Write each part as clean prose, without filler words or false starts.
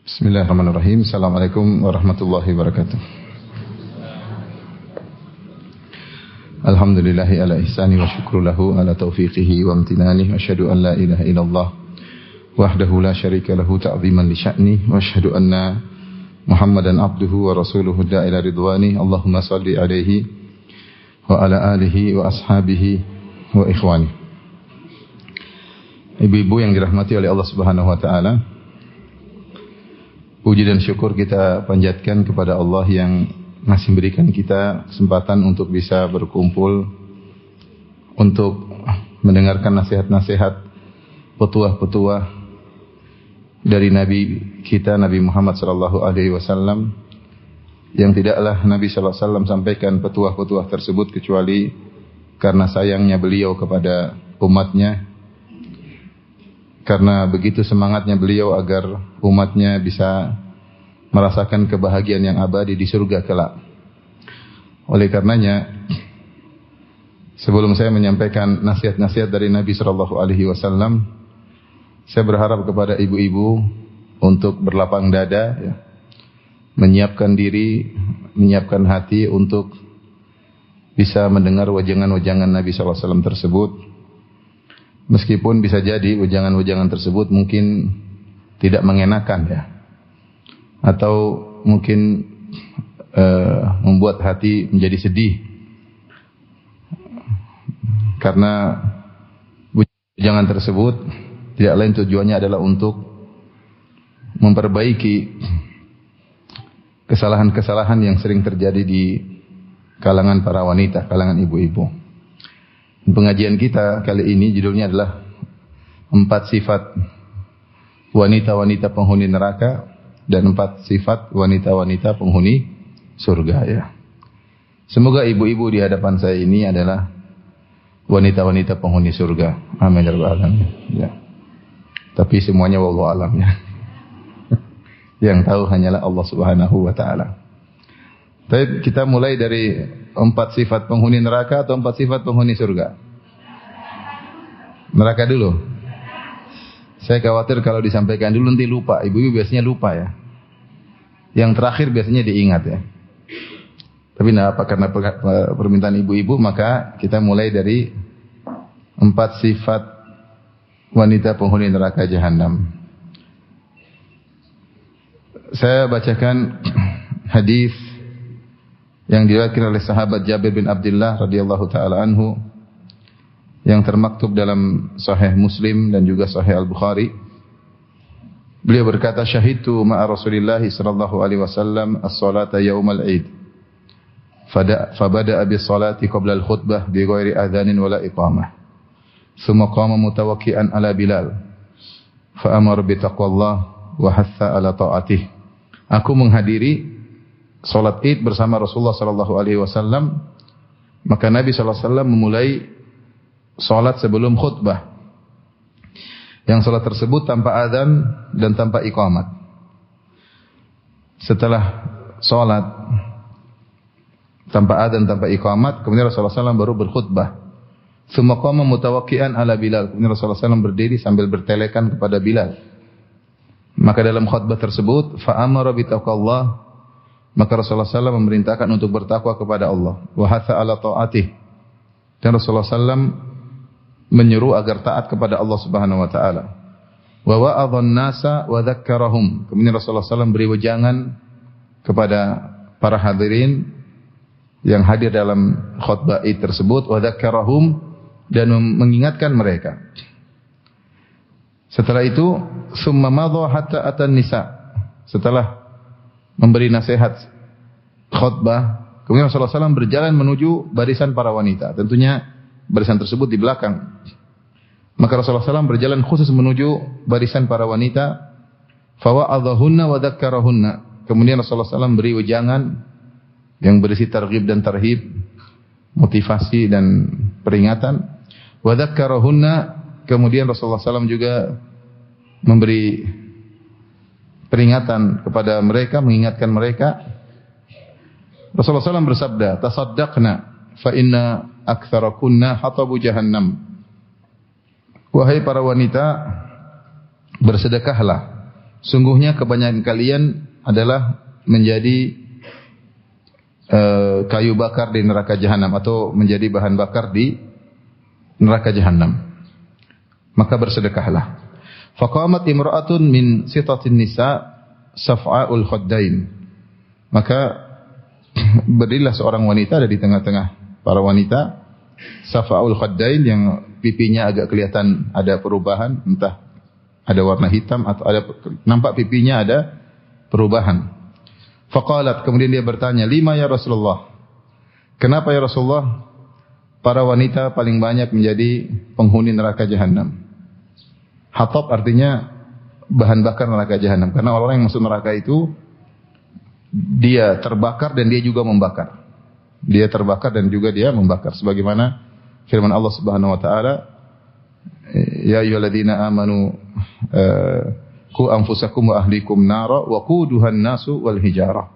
Bismillahirrahmanirrahim. Assalamualaikum warahmatullahi wabarakatuh. Alhamdulillahi ala ihsani wa syukru lahu ala taufiqihi wa amtinani. Wa asyhadu an la ilaha illallah wahdahu la syarika lahu ta'ziman li sya'ni. Wa asyhadu anna Muhammadan abduhu wa rasuluhu da'ila ridwani. Allahumma salli alaihi wa ala alihi wa ashabihi wa ikhwani. Ibu-ibu yang dirahmati oleh Allah Subhanahu wa taala, puji dan syukur kita panjatkan kepada Allah yang masih memberikan kita kesempatan untuk bisa berkumpul, untuk mendengarkan nasihat-nasihat, petuah-petuah dari Nabi kita, Nabi Muhammad sallallahu alaihi wasallam, yang tidaklah Nabi sallallahu alaihi wasallam sampaikan petuah-petuah tersebut kecuali karena sayangnya beliau kepada umatnya, karena begitu semangatnya beliau agar umatnya bisa merasakan kebahagiaan yang abadi di surga kelak. Oleh karenanya, sebelum saya menyampaikan nasihat-nasihat dari Nabi sallallahu alaihi wasallam, saya berharap kepada ibu-ibu untuk berlapang dada, ya, menyiapkan diri, menyiapkan hati untuk bisa mendengar wajangan-wajangan Nabi sallallahu alaihi wasallam tersebut. Meskipun bisa jadi wejangan-wejangan tersebut mungkin tidak mengenakan, ya, atau mungkin membuat hati menjadi sedih, karena wejangan tersebut tidak lain tujuannya adalah untuk memperbaiki kesalahan-kesalahan yang sering terjadi di kalangan para wanita, kalangan ibu-ibu. Pengajian kita kali ini judulnya adalah 4 sifat wanita-wanita penghuni neraka dan 4 sifat wanita-wanita penghuni surga, ya. Semoga ibu-ibu di hadapan saya ini adalah wanita-wanita penghuni surga. Amin ya rabbal alamin. Ya. Tapi semuanya wallahu alam, ya. Yang tahu hanyalah Allah Subhanahu wa taala. Baik, kita mulai dari 4 sifat penghuni neraka atau 4 sifat penghuni surga? Neraka dulu. Saya khawatir kalau disampaikan dulu nanti lupa. Ibu-ibu biasanya lupa, ya. Yang terakhir biasanya diingat, ya. Tapi nah, apa, karena permintaan ibu-ibu maka kita mulai dari 4 sifat wanita penghuni neraka jahanam. Saya bacakan hadis yang diriwayatkan oleh sahabat Jabir bin Abdullah radhiyallahu taala anhu, yang termaktub dalam Sahih Muslim dan juga Sahih Al-Bukhari. Beliau berkata, "Syahidtu ma'a Rasulillah sallallahu alaihi wasallam as-salata yaumal Id. Fabada'a bis-salati qabla al-khutbah bi ghairi adzanin wala iqamah. Tsumma qama mutawakki'an ala Bilal. Fa amara bi taqwallah wa hatha ala ta'atih." Aku menghadiri salat Id bersama Rasulullah sallallahu alaihi wasallam, maka Nabi sallallahu alaihi wasallam memulai salat sebelum khutbah. Yang salat tersebut tanpa adzan dan tanpa iqamat. Setelah salat tanpa adzan tanpa iqamat, kemudian Rasulullah SAW baru berkhutbah. Tsumma qama mutawakki'an ala Bilal. Kemudian Rasulullah SAW berdiri sambil bertelekan kepada Bilal. Maka dalam khutbah tersebut, fa amara bi taqwallah, maka Rasulullah SAW memerintahkan untuk bertakwa kepada Allah. Wa hatha ala ta'atih. Dan Rasulullah SAW menyeru agar taat kepada Allah Subhanahu wa taala. Wa wa'adhan nasa wa dzakkarahum. Kemudian Rasulullah SAW beri wejangan kepada para hadirin yang hadir dalam khutbah Id tersebut, wa dzakkarahum, dan mengingatkan mereka. Setelah itu, summa madha hatta atan nisa. Setelah memberi nasihat khutbah, kemudian Rasulullah SAW berjalan menuju barisan para wanita. Tentunya barisan tersebut di belakang. Maka Rasulullah SAW berjalan khusus menuju barisan para wanita. Fawa'adhahunna wa dzakkarahunna. Kemudian Rasulullah SAW beri wejangan yang berisi targhib dan tarhib, motivasi dan peringatan. Wa dzakkarahunna. Kemudian Rasulullah SAW juga memberi peringatan kepada mereka, mengingatkan mereka. Rasulullah SAW bersabda, "Tasaddaqna fa inna aktsarakunna hatabu jahannam." Wahai para wanita, bersedekahlah, sungguhnya kebanyakan kalian adalah menjadi kayu bakar di neraka jahanam atau menjadi bahan bakar di neraka jahanam. Maka bersedekahlah. Faqamat imra'atun min sitatin nisa saf'aul khaddain. Maka berdirilah seorang wanita dari tengah-tengah para wanita, saf'aul khaddain, yang pipinya agak kelihatan ada perubahan, entah ada warna hitam atau ada nampak pipinya ada perubahan. Faqalat, kemudian dia bertanya, lima ya Rasulullah? Kenapa ya Rasulullah para wanita paling banyak menjadi penghuni neraka jahanam? Hatab artinya bahan bakar neraka jahanam, karena orang yang masuk neraka itu dia terbakar dan dia juga membakar. Dia terbakar dan juga dia membakar, sebagaimana firman Allah Subhanahu wa taala, ya ayyuhalladzina amanu qu anfusakum wa ahlikum nara wa quduhan nasu wal hijarah.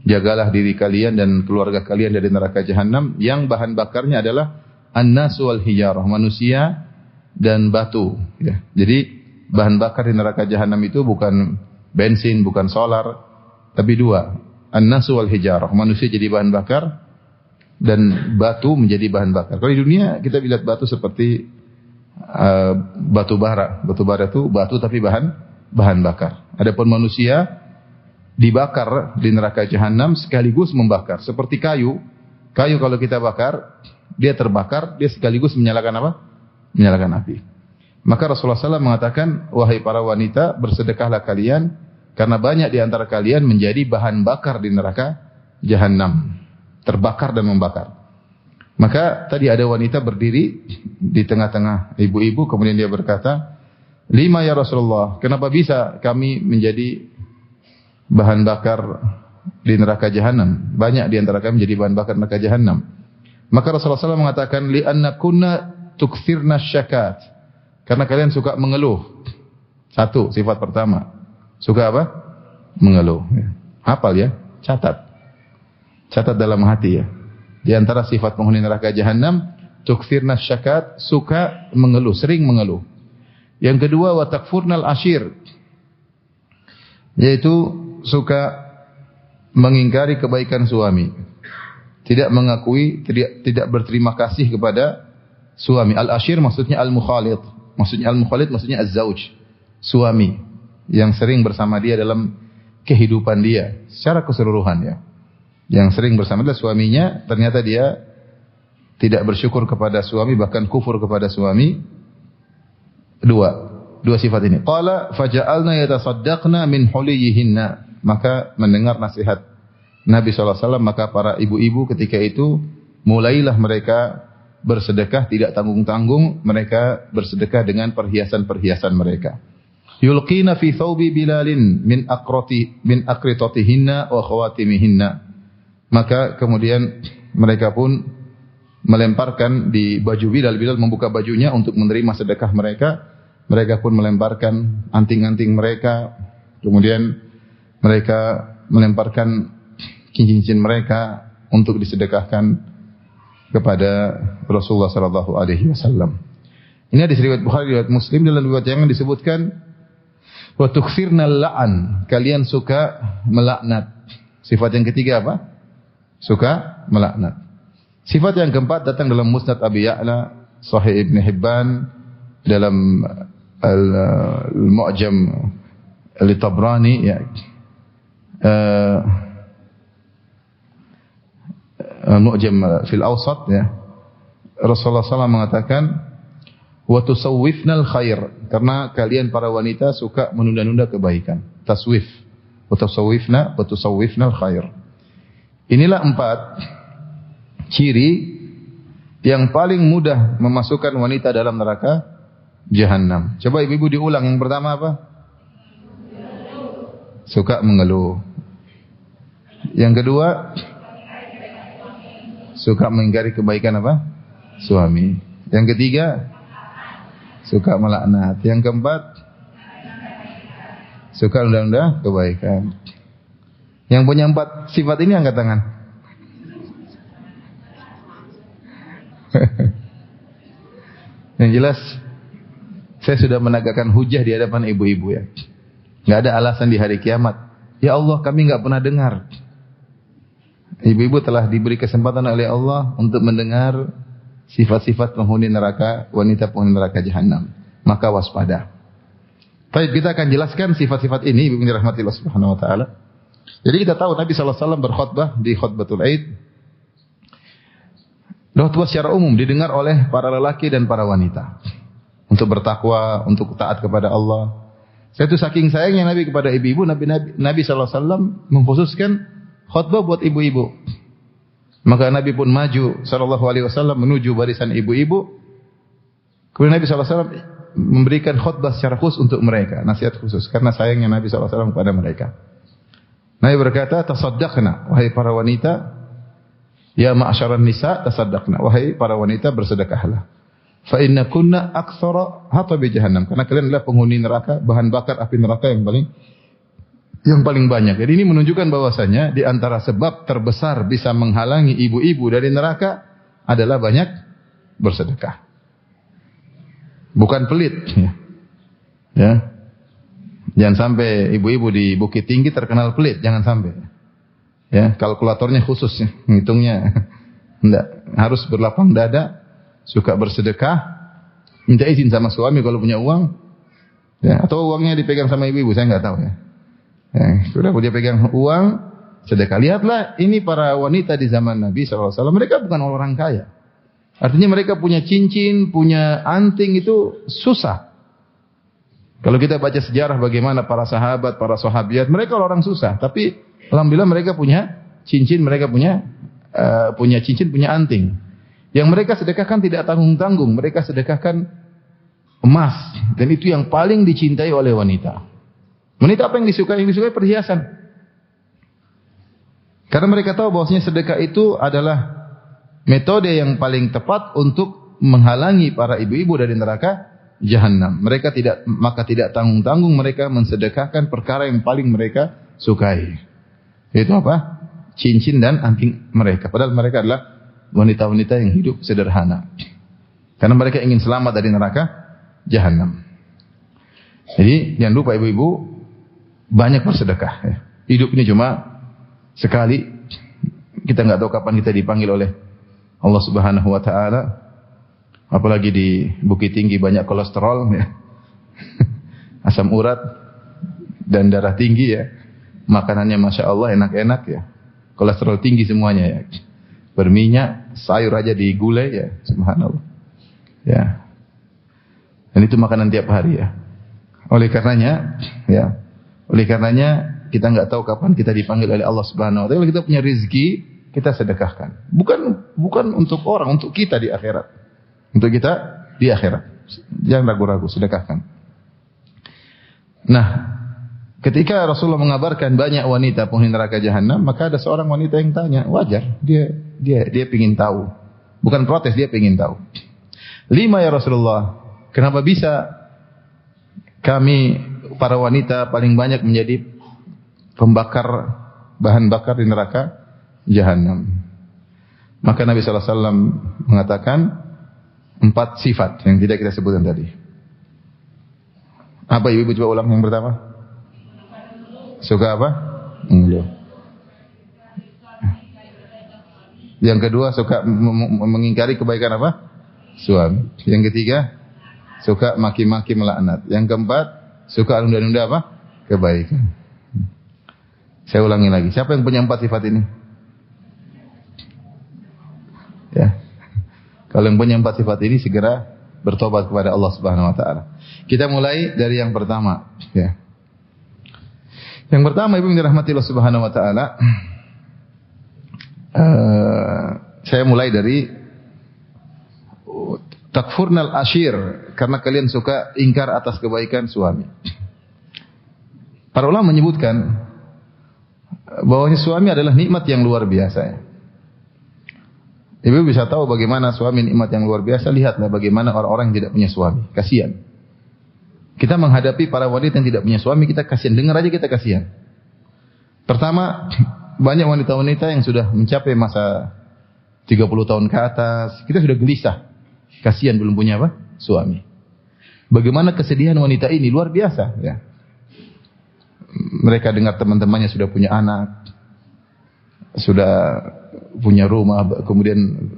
Jagalah diri kalian dan keluarga kalian dari neraka jahanam yang bahan bakarnya adalah an-nasu wal hijarah, manusia dan batu, ya. Jadi bahan bakar di neraka jahanam itu bukan bensin, bukan solar, tapi dua, an-nasu wal hijarah, manusia jadi bahan bakar dan batu menjadi bahan bakar. Kalau di dunia kita lihat batu seperti batu bara. Batu bara itu batu tapi bahan bakar. Adapun manusia dibakar di neraka jahanam sekaligus membakar. Seperti kayu. Kayu kalau kita bakar, dia terbakar, dia sekaligus menyalakan apa? Menyalakan api. Maka Rasulullah SAW mengatakan, wahai para wanita, bersedekahlah kalian, karena banyak di antara kalian menjadi bahan bakar di neraka jahanam. Terbakar dan membakar. Maka tadi ada wanita berdiri di tengah-tengah ibu-ibu, kemudian dia berkata, lima ya Rasulullah, kenapa bisa kami menjadi bahan bakar di neraka jahanam? Banyak di antara kami menjadi bahan bakar neraka jahanam. Maka Rasulullah SAW mengatakan, li'anna kunna tukthirna syakat. Karena kalian suka mengeluh. Satu, sifat pertama. Suka apa? Mengeluh. Hafal ya, catat. Catat dalam hati ya. Di antara sifat penghuni neraka jahanam, tukthirna syakat, suka mengeluh, sering mengeluh. Yang kedua, wa takfurnal ashir, yaitu suka mengingkari kebaikan suami. Tidak mengakui, tidak berterima kasih kepada suami. Al-ashir maksudnya al-mukhalid. Maksudnya al-mukhalid maksudnya az-zauj, suami yang sering bersama dia dalam kehidupan dia secara keseluruhan ya. Yang sering bersama dia suaminya, ternyata dia tidak bersyukur kepada suami, bahkan kufur kepada suami. Dua sifat ini. Qala faja'alna yatasaddaqna min huliyihinna. Maka mendengar nasihat Nabi SAW, maka para ibu-ibu ketika itu mulailah mereka bersedekah tidak tanggung-tanggung, mereka bersedekah dengan perhiasan-perhiasan mereka. Yulqina fi thawbi Bilalin min aqritatihinna wa khawatimihinna. Maka kemudian mereka pun melemparkan di baju Bilal. Bilal membuka bajunya untuk menerima sedekah mereka. Mereka pun melemparkan anting-anting mereka. Kemudian mereka melemparkan cincin-cincin mereka untuk disedekahkan kepada Rasulullah sallallahu alaihi wasallam. Ini hadis riwayat Bukhari, riwayat Muslim. Dalam riwayat yang disebutkan wa tukfirnal la'an, kalian suka melaknat. Sifat yang ketiga apa? Suka melaknat. Sifat yang keempat datang dalam Musnad Abi Ya'la, Sahih Ibn Hibban, dalam Al-Mu'jam Al-Tabrani ya. Al-Mu'jam fil Awsat ya. Rasulullah SAW mengatakan, wa tusawwifnal khair, karena kalian para wanita suka menunda-nunda kebaikan. Taswif. Wa tusawwifnal khair. Inilah 4 ciri yang paling mudah memasukkan wanita dalam neraka jahanam. Coba ibu-ibu diulang. Yang pertama apa? Suka mengeluh. Yang kedua, suka mengingkari kebaikan apa? Suami. Yang ketiga, suka melaknat. Yang keempat, suka nunda-nunda kebaikan. Yang punya 4 sifat ini angkat tangan. Yang jelas, saya sudah menegakkan hujah di hadapan ibu-ibu ya. Enggak ada alasan di hari kiamat. Ya Allah, kami enggak pernah dengar. Ibu-ibu telah diberi kesempatan oleh Allah untuk mendengar sifat-sifat penghuni neraka, wanita penghuni neraka jahanam. Maka waspada. Baik, kita akan jelaskan sifat-sifat ini, ibu-ibu dirahmati Allah Subhanahu wa taala. Jadi kita tahu Nabi sallallahu alaihi wasallam berkhutbah di khutbatul Aid. Khutbah secara umum didengar oleh para lelaki dan para wanita. Untuk bertakwa, untuk taat kepada Allah. Saya itu saking sayangnya Nabi kepada ibu-ibu, Nabi sallallahu alaihi wasallam mengkhususkan khutbah buat ibu-ibu. Maka Nabi pun maju sallallahu alaihi wasallam menuju barisan ibu-ibu. Kemudian Nabi sallallahu alaihi wasallam memberikan khutbah secara khusus untuk mereka, nasihat khusus karena sayangnya Nabi sallallahu alaihi wasallam kepada mereka. Nabi berkata, "Tasaddaqna, wahai para wanita, ya ma'syaran nisa, tasaddaqna, wahai para wanita bersedekahlah. Fa inna kunna aktsara hatabi jahannam." Karena kalian adalah penghuni neraka, bahan bakar api neraka yang paling banyak. Jadi ini menunjukkan bahwasanya di antara sebab terbesar bisa menghalangi ibu-ibu dari neraka adalah banyak bersedekah. Bukan pelit. Ya. Jangan sampai ibu-ibu di Bukit Tinggi terkenal pelit, jangan sampai. Ya, kalkulatornya khusus ya, ngitungnya. Enggak, harus berlapang dada, suka bersedekah, minta izin sama suami kalau punya uang. Ya, atau uangnya dipegang sama ibu-ibu, saya enggak tahu ya. Ya, sudah dia pegang uang, sedekah. Lihatlah ini para wanita di zaman Nabi SAW, mereka bukan orang kaya. Artinya mereka punya cincin, punya anting itu susah. Kalau kita baca sejarah bagaimana para sahabat, para sahabiat, mereka orang susah. Tapi alhamdulillah mereka punya cincin, mereka punya cincin, punya anting. Yang mereka sedekahkan tidak tanggung-tanggung. Mereka sedekahkan emas. Dan itu yang paling dicintai oleh wanita. Wanita apa yang disukai? Yang disukai perhiasan. Karena mereka tahu bahwasanya sedekah itu adalah metode yang paling tepat untuk menghalangi para ibu-ibu dari neraka jahanam. Mereka tidak tanggung-tanggung mereka mensedekahkan perkara yang paling mereka sukai. Yaitu apa? Cincin dan anting mereka. Padahal mereka adalah wanita-wanita yang hidup sederhana. Karena mereka ingin selamat dari neraka jahanam. Jadi jangan lupa ibu-ibu banyak bersedekah. Ya. Hidup ini cuma sekali. Kita nggak tahu kapan kita dipanggil oleh Allah Subhanahu wa taala. Apalagi di Bukit Tinggi banyak kolesterol ya. Asam urat dan darah tinggi ya. Makanannya Masya Allah enak-enak ya. Kolesterol tinggi semuanya ya. Berminyak, sayur aja digulai ya. Subhanallah. Ya. Dan itu makanan tiap hari ya. Oleh karenanya kita nggak tahu kapan kita dipanggil oleh Allah Subhanahu wa taala. Kalau kita punya rezeki, kita sedekahkan. Bukan untuk orang, untuk kita di akhirat. Untuk kita di akhirat. Jangan ragu-ragu, sedekahkan. Nah, ketika Rasulullah mengabarkan banyak wanita penghuni neraka jahanam, maka ada seorang wanita yang tanya, wajar, dia pengin tahu. Bukan protes, dia pengin tahu. 5 ya Rasulullah, kenapa bisa kami para wanita paling banyak menjadi bahan bakar di neraka jahanam? Maka Nabi sallallahu alaihi wasallam mengatakan 4 sifat yang tidak kita sebutkan tadi. Apa ibu coba ulang yang pertama? Suka apa? Mengeluh. Yang kedua suka mengingkari kebaikan apa? Suami. Yang ketiga suka maki-maki melaknat. Yang keempat suka nunda-nunda apa? Kebaikan. Saya ulangi lagi. Siapa yang punya 4 sifat ini? Ya. Kalau yang punya 4 sifat ini segera bertobat kepada Allah Subhanahu wa taala. Kita mulai dari yang pertama, ya. Yang pertama ibu yang dirahmati Allah Subhanahu wa taala, saya mulai dari takfurnal ashir, karena kalian suka ingkar atas kebaikan suami. Para ulama menyebutkan bahwa suami adalah nikmat yang luar biasa ya. Ibu bisa tahu bagaimana suami nikmat yang luar biasa. Lihatlah bagaimana orang-orang yang tidak punya suami. Kasihan. Kita menghadapi para wanita yang tidak punya suami, kita kasihan. Dengar aja kita kasihan. Pertama, banyak wanita-wanita yang sudah mencapai masa 30 tahun ke atas. Kita sudah gelisah. Kasihan belum punya apa? Suami. Bagaimana kesedihan wanita ini luar biasa ya. mereka dengar teman-temannya sudah punya anak, sudah punya rumah, kemudian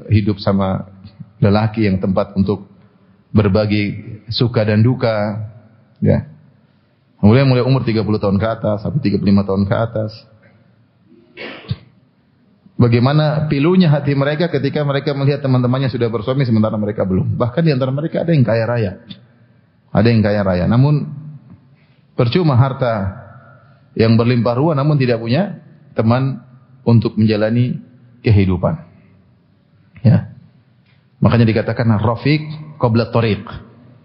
hidup sama lelaki yang tempat untuk berbagi suka dan duka, ya. Mulai umur 30 tahun ke atas sampai 35 tahun ke atas. Bagaimana pilunya hati mereka ketika mereka melihat teman-temannya sudah bersuami sementara mereka belum. Bahkan di antara mereka ada yang kaya raya. Ada yang kaya raya. Namun percuma harta yang berlimpah ruah namun tidak punya teman untuk menjalani kehidupan. Ya. Makanya dikatakan rafiq qabla tariq.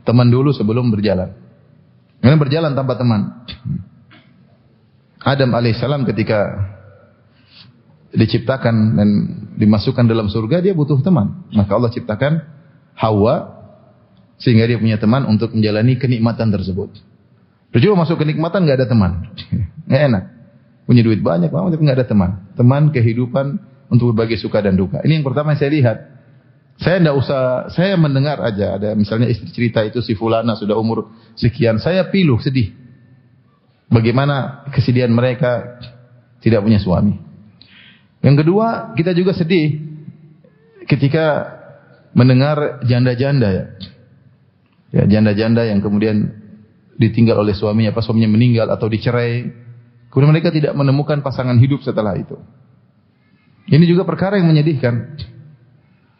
Teman dulu sebelum berjalan. Karena berjalan tanpa teman. Adam alaihissalam ketika diciptakan dan dimasukkan dalam surga, dia butuh teman. Maka Allah ciptakan Hawa sehingga dia punya teman untuk menjalani kenikmatan tersebut. Percuma masuk kenikmatan nggak ada teman, nggak enak. Punya duit banyak, tapi nggak ada teman. Teman kehidupan untuk berbagi suka dan duka. Ini yang pertama yang saya lihat. Saya tidak usah, saya mendengar aja ada misalnya istri cerita itu si fulana sudah umur sekian, saya pilu sedih. Bagaimana kesedihan mereka tidak punya suami. Yang kedua, kita juga sedih ketika mendengar janda-janda ya. Ya, janda-janda yang kemudian ditinggal oleh suaminya, pas suaminya meninggal atau dicerai. Kemudian mereka tidak menemukan pasangan hidup setelah itu. Ini juga perkara yang menyedihkan.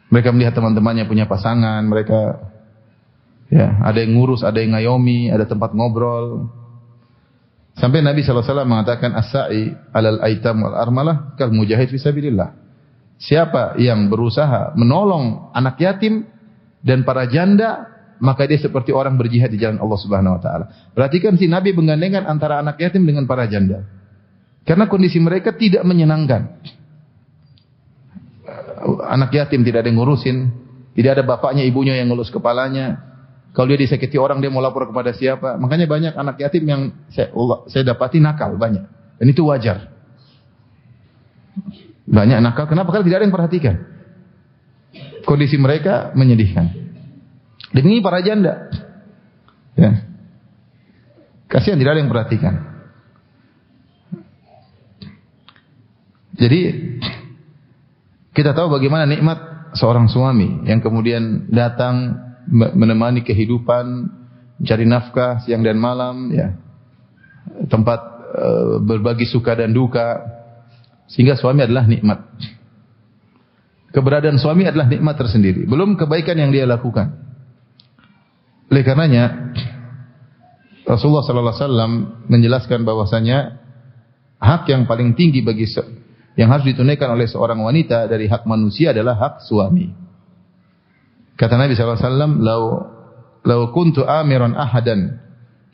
Mereka melihat teman-temannya punya pasangan, mereka ya, ada yang ngurus, ada yang ngayomi, ada tempat ngobrol. Sampai Nabi SAW mengatakan as-sa'i alal aitam wal armalah kal mujahid fisabilillah. Siapa yang berusaha menolong anak yatim dan para janda, maka dia seperti orang berjihad di jalan Allah Subhanahu wa taala. Perhatikan si Nabi menggandengkan antara anak yatim dengan para janda. Karena kondisi mereka tidak menyenangkan. Anak yatim tidak ada yang ngurusin, tidak ada bapaknya, ibunya yang ngelus kepalanya. Kalau dia disakiti orang, dia mau lapor kepada siapa? Makanya banyak anak yatim yang saya dapati nakal banyak. Dan itu wajar. Banyak nakal. Kenapa? Karena tidak ada yang perhatikan. Kondisi mereka menyedihkan. Demi para janda. Ya. Kasihan tidak ada yang perhatikan. Jadi kita tahu bagaimana nikmat seorang suami yang kemudian datang menemani kehidupan, mencari nafkah siang dan malam, ya, tempat berbagi suka dan duka, sehingga suami adalah nikmat. Keberadaan suami adalah nikmat tersendiri, belum kebaikan yang dia lakukan. Oleh karenanya Rasulullah SAW menjelaskan bahwasanya hak yang paling tinggi bagi yang harus ditunaikan oleh seorang wanita dari hak manusia adalah hak suami. Kata Nabi SAW, "Lau kuntu amiran ahadan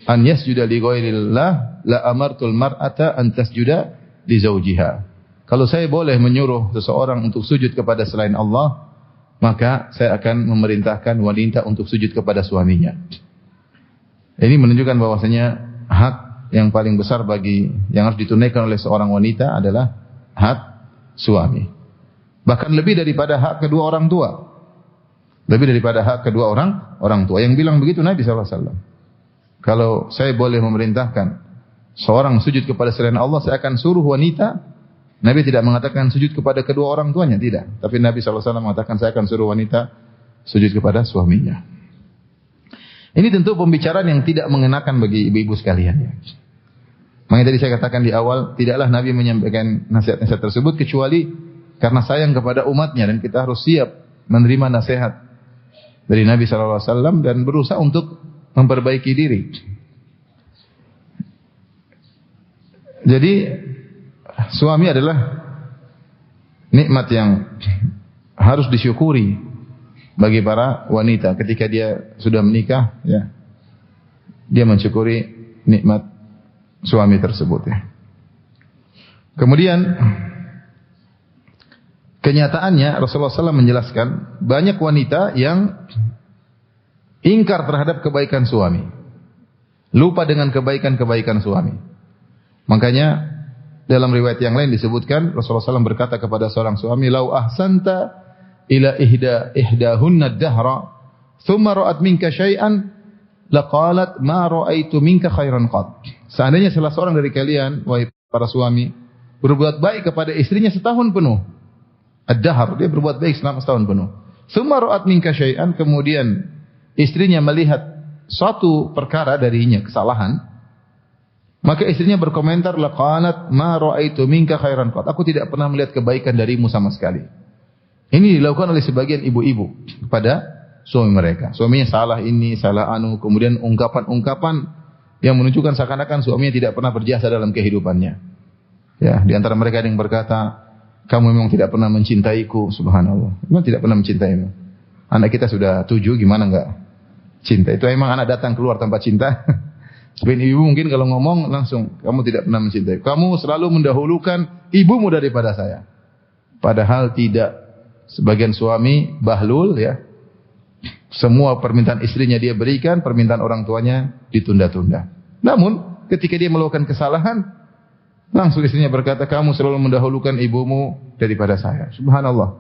an yasjuda li ghairillah la amartul mar'ata an tasjuda li zawjiha." Kalau saya boleh menyuruh seseorang untuk sujud kepada selain Allah, maka saya akan memerintahkan wanita untuk sujud kepada suaminya. Ini menunjukkan bahwasanya hak yang paling besar bagi yang harus ditunaikan oleh seorang wanita adalah hak suami. Bahkan lebih daripada hak kedua orang tua. Lebih daripada hak kedua orang tua. Yang bilang begitu Nabi SAW. Kalau saya boleh memerintahkan seorang sujud kepada selain Allah, saya akan suruh wanita. Nabi tidak mengatakan sujud kepada kedua orang tuanya, tidak. Tapi Nabi SAW mengatakan saya akan suruh wanita sujud kepada suaminya. Ini tentu pembicaraan yang tidak mengenakan bagi ibu-ibu sekalian. Ya. Makanya tadi saya katakan di awal, tidaklah Nabi menyampaikan nasihat-nasihat tersebut kecuali karena sayang kepada umatnya, dan kita harus siap menerima nasihat dari Nabi SAW dan berusaha untuk memperbaiki diri. Jadi suami adalah nikmat yang harus disyukuri bagi para wanita ketika dia sudah menikah, ya. Dia mensyukuri nikmat suami tersebut, ya. Kemudian kenyataannya Rasulullah SAW menjelaskan banyak wanita yang ingkar terhadap kebaikan suami, lupa dengan kebaikan-kebaikan suami. Makanya dalam riwayat yang lain disebutkan Rasulullah SAW berkata kepada seorang suami, "Lau ahsanta ila ihdahunna dahra, thumma ra'at minka syai'an, laqalat ma ra'aitu minka khairan qad." Seandainya salah seorang dari kalian, wahai para suami, berbuat baik kepada istrinya setahun penuh. Ad-dahr, dia berbuat baik selama setahun penuh. Tsumma ra'at minka syai'an, kemudian istrinya melihat suatu perkara darinya, kesalahan, maka istrinya berkomentar, laqalat ma ra'aitu minka khairan qat. Aku tidak pernah melihat kebaikan darimu sama sekali. Ini dilakukan oleh sebagian ibu-ibu kepada suami mereka. Suaminya salah ini, salah anu, kemudian ungkapan-ungkapan yang menunjukkan seakan-akan suaminya tidak pernah berjasa dalam kehidupannya. Ya, di antara mereka ada yang berkata, kamu memang tidak pernah mencintaiku, subhanallah. Memang tidak pernah mencintaimu. Anak kita sudah 7, gimana enggak cinta? Itu memang anak datang keluar tanpa cinta. Sebagian ibu mungkin kalau ngomong langsung, kamu tidak pernah mencintai. Kamu selalu mendahulukan ibumu daripada saya. Padahal tidak. Sebagian suami bahlul ya. Semua permintaan istrinya dia berikan, permintaan orang tuanya ditunda-tunda. Namun ketika dia melakukan kesalahan, langsung istrinya berkata, kamu selalu mendahulukan ibumu daripada saya. Subhanallah.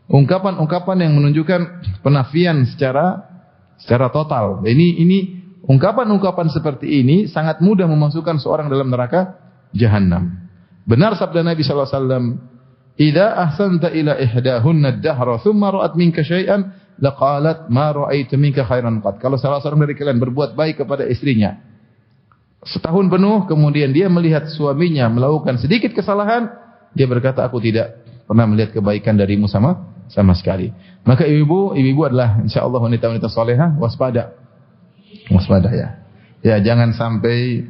Ungkapan-ungkapan yang menunjukkan penafian secara total. Ini ungkapan-ungkapan seperti ini sangat mudah memasukkan seorang dalam neraka jahanam. Benar sabda Nabi sallallahu alaihi wasallam, "Idza ahsanta ila ihdahunna ad-dahra thumma ra'at minka syai'an laqalat ma ra'aitu minka khairan qat." Kalau salah seorang dari kalian berbuat baik kepada istrinya setahun penuh, kemudian dia melihat suaminya melakukan sedikit kesalahan, dia berkata, aku tidak pernah melihat kebaikan darimu sama sekali. Maka ibu adalah insyaallah wanita-wanita salehah, waspada ya. Ya, jangan sampai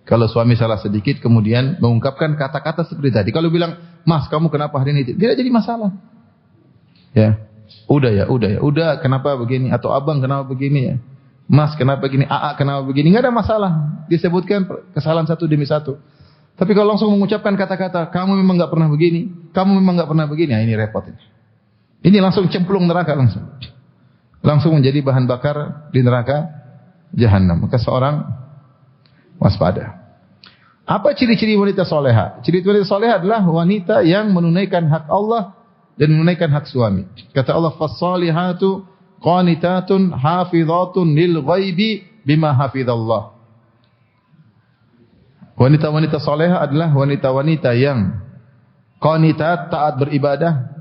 kalau suami salah sedikit kemudian mengungkapkan kata-kata seperti tadi. Kalau bilang, "Mas, kamu kenapa hari ini?" Tidak jadi masalah. Ya. Udah, kenapa begini? Atau abang kenapa begini ya? Mas, kenapa begini? AA, kenapa begini? Enggak ada masalah. Disebutkan kesalahan satu demi satu. Tapi kalau langsung mengucapkan kata-kata, kamu memang enggak pernah begini, kamu memang enggak pernah begini, nah ini repot ini. Ini langsung cemplung neraka langsung. Langsung menjadi bahan bakar di neraka jahanam. Maka seorang waspada. Apa ciri-ciri wanita soleha? Ciri wanita soleha adalah wanita yang menunaikan hak Allah dan menunaikan hak suami. Kata Allah, "Fas-salihatu qanitatun hafizatun lil ghaibi bima hafizallah." Wanita-wanita soleha adalah wanita-wanita yang qanitat, taat beribadah,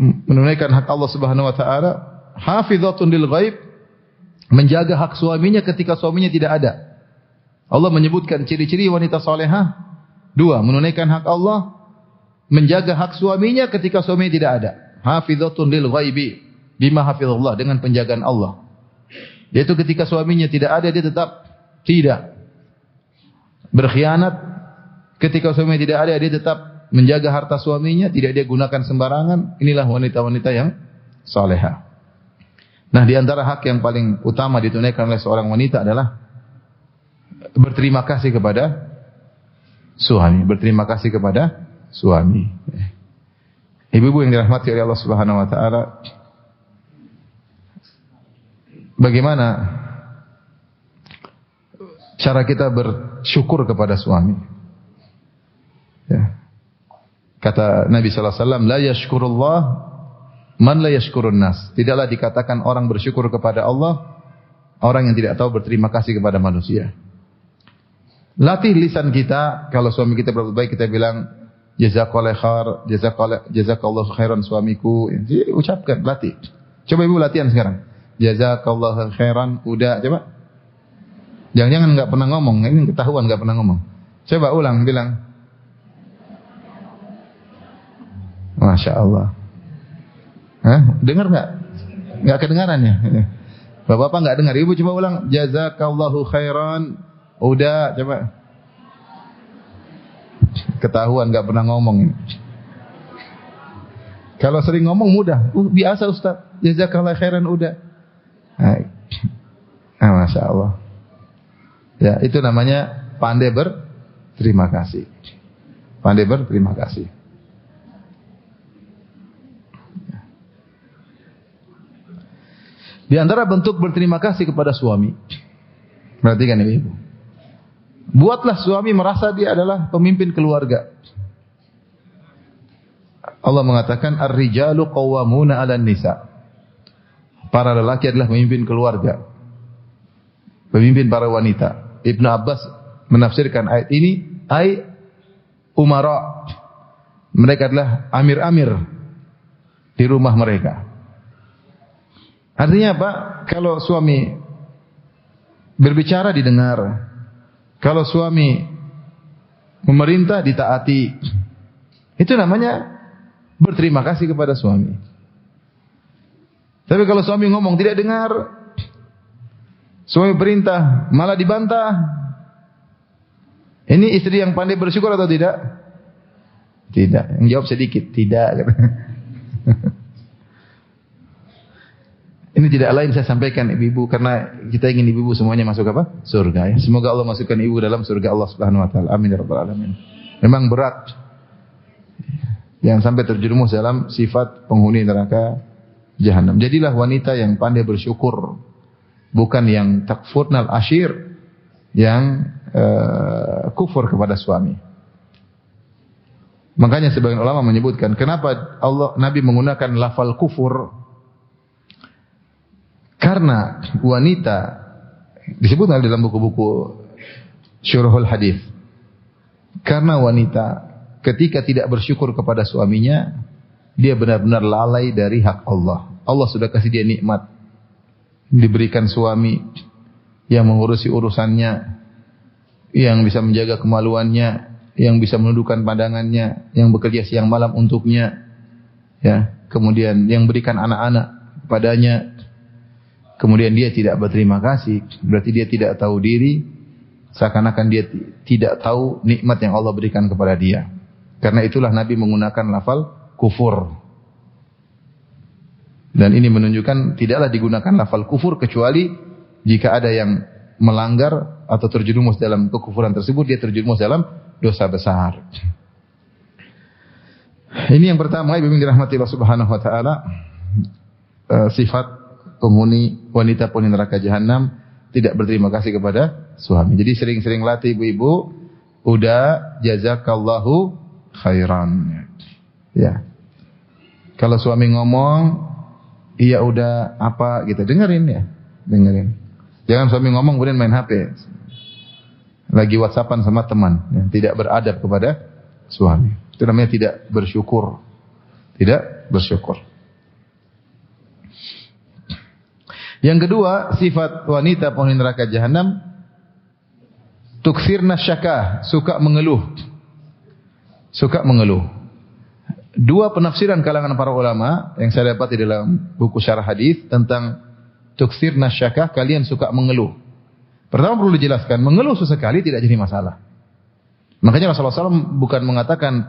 menunaikan hak Allah Subhanahu wa taala, hafizatun lil ghaib, menjaga hak suaminya ketika suaminya tidak ada. Allah menyebutkan ciri-ciri wanita salehah 2, menunaikan hak Allah, menjaga hak suaminya ketika suaminya tidak ada. Hafizatun lil ghaibi bima hafizallah, dengan penjagaan Allah. Yaitu ketika suaminya tidak ada, dia tetap tidak berkhianat. Ketika suaminya tidak ada, dia tetap menjaga harta suaminya, tidak dia gunakan sembarangan. Inilah wanita-wanita yang salehah. Nah, di antara hak yang paling utama ditunaikan oleh seorang wanita adalah berterima kasih kepada suami. Berterima kasih kepada suami. Ibu-ibu yang dirahmati oleh Allah Subhanahu wa taala, bagaimana cara kita bersyukur kepada suami? Ya. Kata Nabi sallallahu alaihi wasallam, la yashkurullah man la yashkurun nas. Tidaklah dikatakan orang bersyukur kepada Allah orang yang tidak tahu berterima kasih kepada manusia. Latih lisan kita, kalau suami kita berbuat baik kita bilang jazakallahu khairan suamiku. Jadi ucapkan, latih. Coba ibu latihan sekarang. Jazakallahu khairan, udah coba. Jangan-jangan enggak pernah ngomong, ini ketahuan enggak pernah ngomong. Coba ulang, bilang. Masya Allah. Dengar enggak? Enggak kedengaran ya? Bapak-bapak enggak dengar. Ibu coba ulang. Jazakallahu khairan. Udah, coba. Ketahuan enggak pernah ngomong. Kalau sering ngomong mudah. Biasa Ustaz. Jazakallahu khairan, udah. Masya Allah. Ya, itu namanya pandai berterima kasih. Pandai berterima kasih. Di antara bentuk berterima kasih kepada suami, perhatikan ibu. Buatlah suami merasa dia adalah pemimpin keluarga. Allah mengatakan ar-rijalu qawwamuna 'alan nisa. Para lelaki adalah pemimpin keluarga. Pemimpin para wanita. Ibnu Abbas menafsirkan ayat ini, ay umara. Mereka adalah amir-amir di rumah mereka. Artinya apa? Kalau suami berbicara didengar. Kalau suami memerintah ditaati. Itu namanya berterima kasih kepada suami. Tapi kalau suami ngomong tidak dengar, suami perintah malah dibantah. Ini istri yang pandai bersyukur atau tidak? Tidak. Yang jawab sedikit, tidak. Ini tidak lain saya sampaikan ibu-ibu karena kita ingin ibu-ibu semuanya masuk apa? Surga ya. Semoga Allah masukkan ibu dalam surga Allah Subhanahu wa taala. Amin ya rabbal alamin. Memang berat. Jangan sampai terjerumus dalam sifat penghuni neraka jahanam. Jadilah wanita yang pandai bersyukur, bukan yang takfurnal ashir, yang kufur kepada suami. Makanya sebagian ulama menyebutkan kenapa Nabi menggunakan lafal kufur. Karena wanita disebutkan dalam buku-buku syuruhul hadis. Karena wanita ketika tidak bersyukur kepada suaminya, dia benar-benar lalai dari hak Allah. Allah sudah kasih dia nikmat, diberikan suami yang mengurusi urusannya, yang bisa menjaga kemaluannya, yang bisa menundukkan pandangannya, yang bekerja siang malam untuknya, ya. Kemudian yang berikan anak-anak padanya. Kemudian dia tidak berterima kasih, berarti dia tidak tahu diri, seakan-akan dia tidak tahu nikmat yang Allah berikan kepada dia. Karena itulah Nabi menggunakan lafal kufur. Dan ini menunjukkan tidaklah digunakan lafal kufur kecuali jika ada yang melanggar atau terjerumus dalam kekufuran tersebut, dia terjerumus dalam dosa besar. Ini yang pertama, ibu dirahmati Allah Subhanahu wa taala, sifat wanita penghuni neraka jahanam tidak berterima kasih kepada suami. Jadi sering-sering latih ibu-ibu, udah jazakallahu khairan. Ya. Kalau suami ngomong, iya udah apa gitu, dengerin ya, dengerin. Jangan suami ngomong kemudian main HP. Lagi WhatsAppan sama teman, ya, tidak beradab kepada suami. Itu namanya tidak bersyukur. Tidak bersyukur. Yang kedua, sifat wanita penghuni neraka jahanam, tukfirna syakah, suka mengeluh. Suka mengeluh. Dua penafsiran kalangan para ulama yang saya dapat di dalam buku syarah hadis tentang tukfirna syakah, kalian suka mengeluh. Pertama perlu dijelaskan, mengeluh sesekali tidak jadi masalah. Makanya Rasulullah SAW bukan mengatakan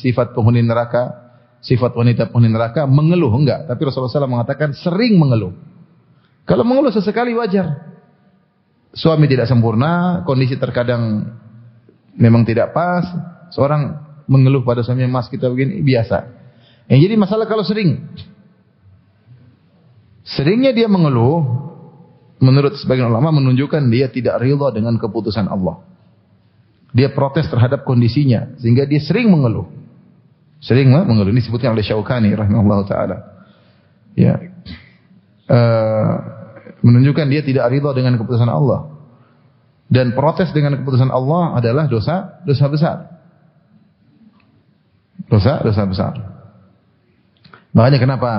sifat penghuni neraka, sifat wanita penghuni neraka mengeluh, enggak. Tapi Rasulullah SAW mengatakan sering mengeluh. Kalau mengeluh sesekali wajar. Suami tidak sempurna, kondisi terkadang memang tidak pas. Seorang mengeluh pada suaminya, mas kita begini, biasa. Yang jadi masalah kalau sering. Seringnya dia mengeluh, menurut sebagian ulama menunjukkan dia tidak ridha dengan keputusan Allah. Dia protes terhadap kondisinya, sehingga dia sering mengeluh. Sering mengeluh. Ini disebutkan oleh Syaukani rahimahullah ta'ala. Ya. Menunjukkan dia tidak ridha dengan keputusan Allah. Dan protes dengan keputusan Allah adalah dosa besar. Dosa besar. Makanya kenapa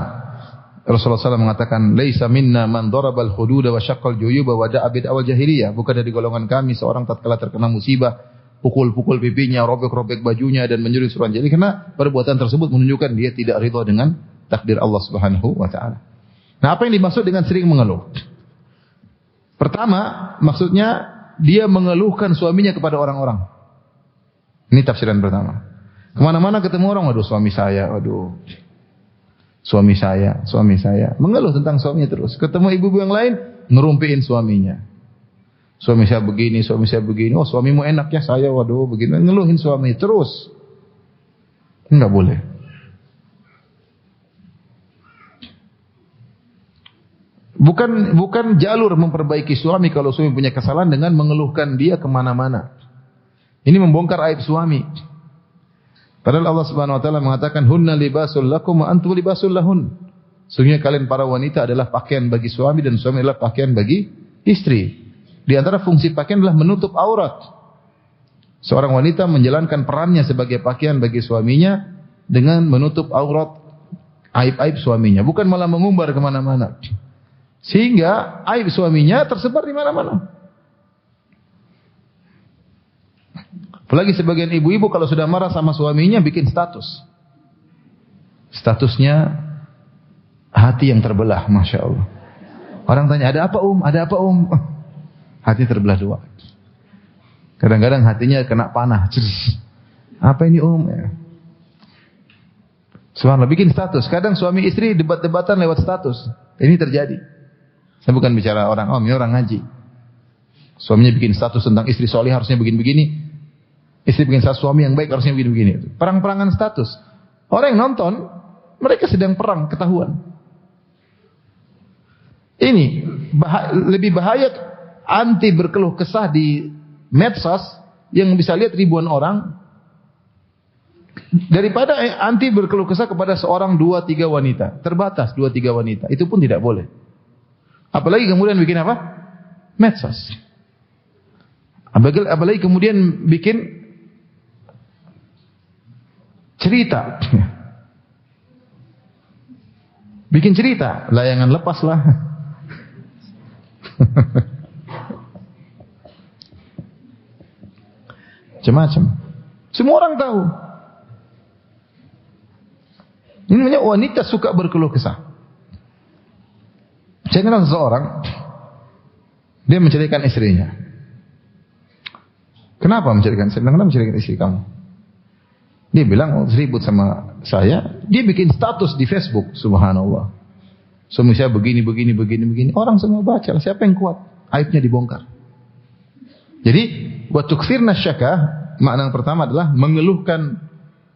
Rasulullah SAW mengatakan, "Laisa minna man darabal hududa wa syaqqal juyuba wa da'a bid'awal jahiliyah." Bukan dari golongan kami seorang tatkala terkena musibah, pukul-pukul pipinya, robek-robek bajunya dan menyuruh suruhan. Jadi karena perbuatan tersebut menunjukkan dia tidak ridha dengan takdir Allah Subhanahu wa taala. Nah, apa yang dimaksud dengan sering mengeluh? Pertama, maksudnya dia mengeluhkan suaminya kepada orang-orang. Ini tafsiran pertama. Kemana-mana ketemu orang, waduh suami saya, waduh suami saya. Mengeluh tentang suaminya terus. Ketemu ibu-ibu yang lain, ngerumpiin suaminya. Suami saya begini. Oh suamimu enak ya, saya waduh begini. Ngeluhin suami terus. Enggak boleh. Bukan jalur memperbaiki suami kalau suami punya kesalahan dengan mengeluhkan dia kemana-mana. Ini membongkar aib suami. Padahal Allah Subhanahu Wa Taala mengatakan, "Hunna libasul lakum wa antum libasul lahun." Sesungguhnya kalian para wanita adalah pakaian bagi suami dan suami adalah pakaian bagi istri. Di antara fungsi pakaian adalah menutup aurat. Seorang wanita menjalankan perannya sebagai pakaian bagi suaminya dengan menutup aurat aib-aib suaminya, bukan malah mengumbar kemana-mana. Sehingga aib suaminya tersebar di mana-mana. Apalagi sebagian ibu-ibu kalau sudah marah sama suaminya bikin status. Statusnya hati yang terbelah, Masya Allah. Orang tanya, ada apa Ada apa Hati terbelah dua. Kadang-kadang hatinya kena panah. Apa ini Ya. Subhanallah, bikin status. Kadang suami istri debat-debatan lewat status. Ini terjadi. Saya bukan bicara orang ini orang ngaji. Suaminya bikin status tentang istri soleh harusnya begini-begini. Istri bikin status suami yang baik harusnya begini-begini. Perang-perangan status. Orang yang nonton, mereka sedang perang, ketahuan. Ini lebih bahaya anti berkeluh kesah di medsos yang bisa lihat ribuan orang daripada anti berkeluh kesah kepada seorang 2-3 wanita. Terbatas 2-3 wanita. Itu pun tidak boleh. Apalagi kemudian bikin apa? Medsos. Apalagi kemudian bikin cerita. Bikin cerita, layangan lepas lah. Macam-macam. Semua orang tahu. Ini namanya wanita suka berkeluh kesah. Saya kenal seseorang, dia menceritakan istrinya. Kenapa menceritakan? Saya bilang, kenapa menceritakan istri kamu? Dia bilang, ribut sama saya. Dia bikin status di Facebook, subhanallah. Suami saya begini. Orang semua baca, siapa yang kuat? Aibnya dibongkar. Jadi, wa tukthirna syaka, makna yang pertama adalah mengeluhkan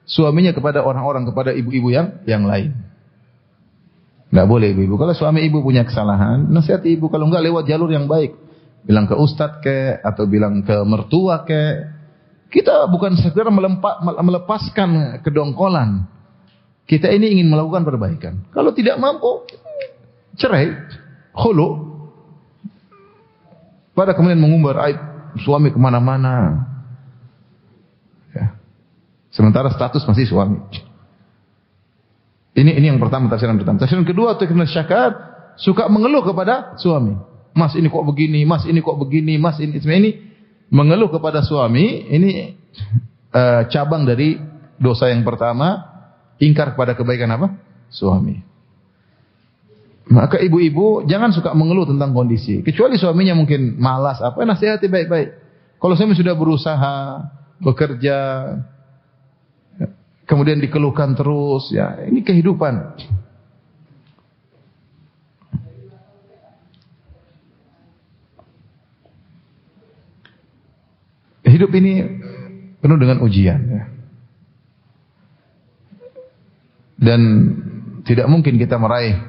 suaminya kepada orang-orang, kepada ibu-ibu yang lain. Tidak boleh ibu-ibu. Kalau suami ibu punya kesalahan, nasihati ibu. Kalau enggak lewat jalur yang baik. Bilang ke ustadz ke, atau bilang ke mertua ke. Kita bukan sekedar melepaskan kedongkolan. Kita ini ingin melakukan perbaikan. Kalau tidak mampu, cerai, khulu. Pada kemudian mengumbar aib suami kemana-mana. Ya. Sementara status masih suami. Ini yang pertama, tafsiran pertama. Tafsiran kedua, tafsiran syakat, suka mengeluh kepada suami. Mas ini kok begini, mas ini kok begini, mas ini mengeluh kepada suami. Ini cabang dari dosa yang pertama, ingkar kepada kebaikan apa? Suami. Maka ibu-ibu jangan suka mengeluh tentang kondisi. Kecuali suaminya mungkin malas, nasihati baik-baik. Kalau suami sudah berusaha, bekerja, kemudian dikeluhkan terus, ya ini kehidupan. Hidup ini penuh dengan ujian, ya. Dan tidak mungkin kita meraih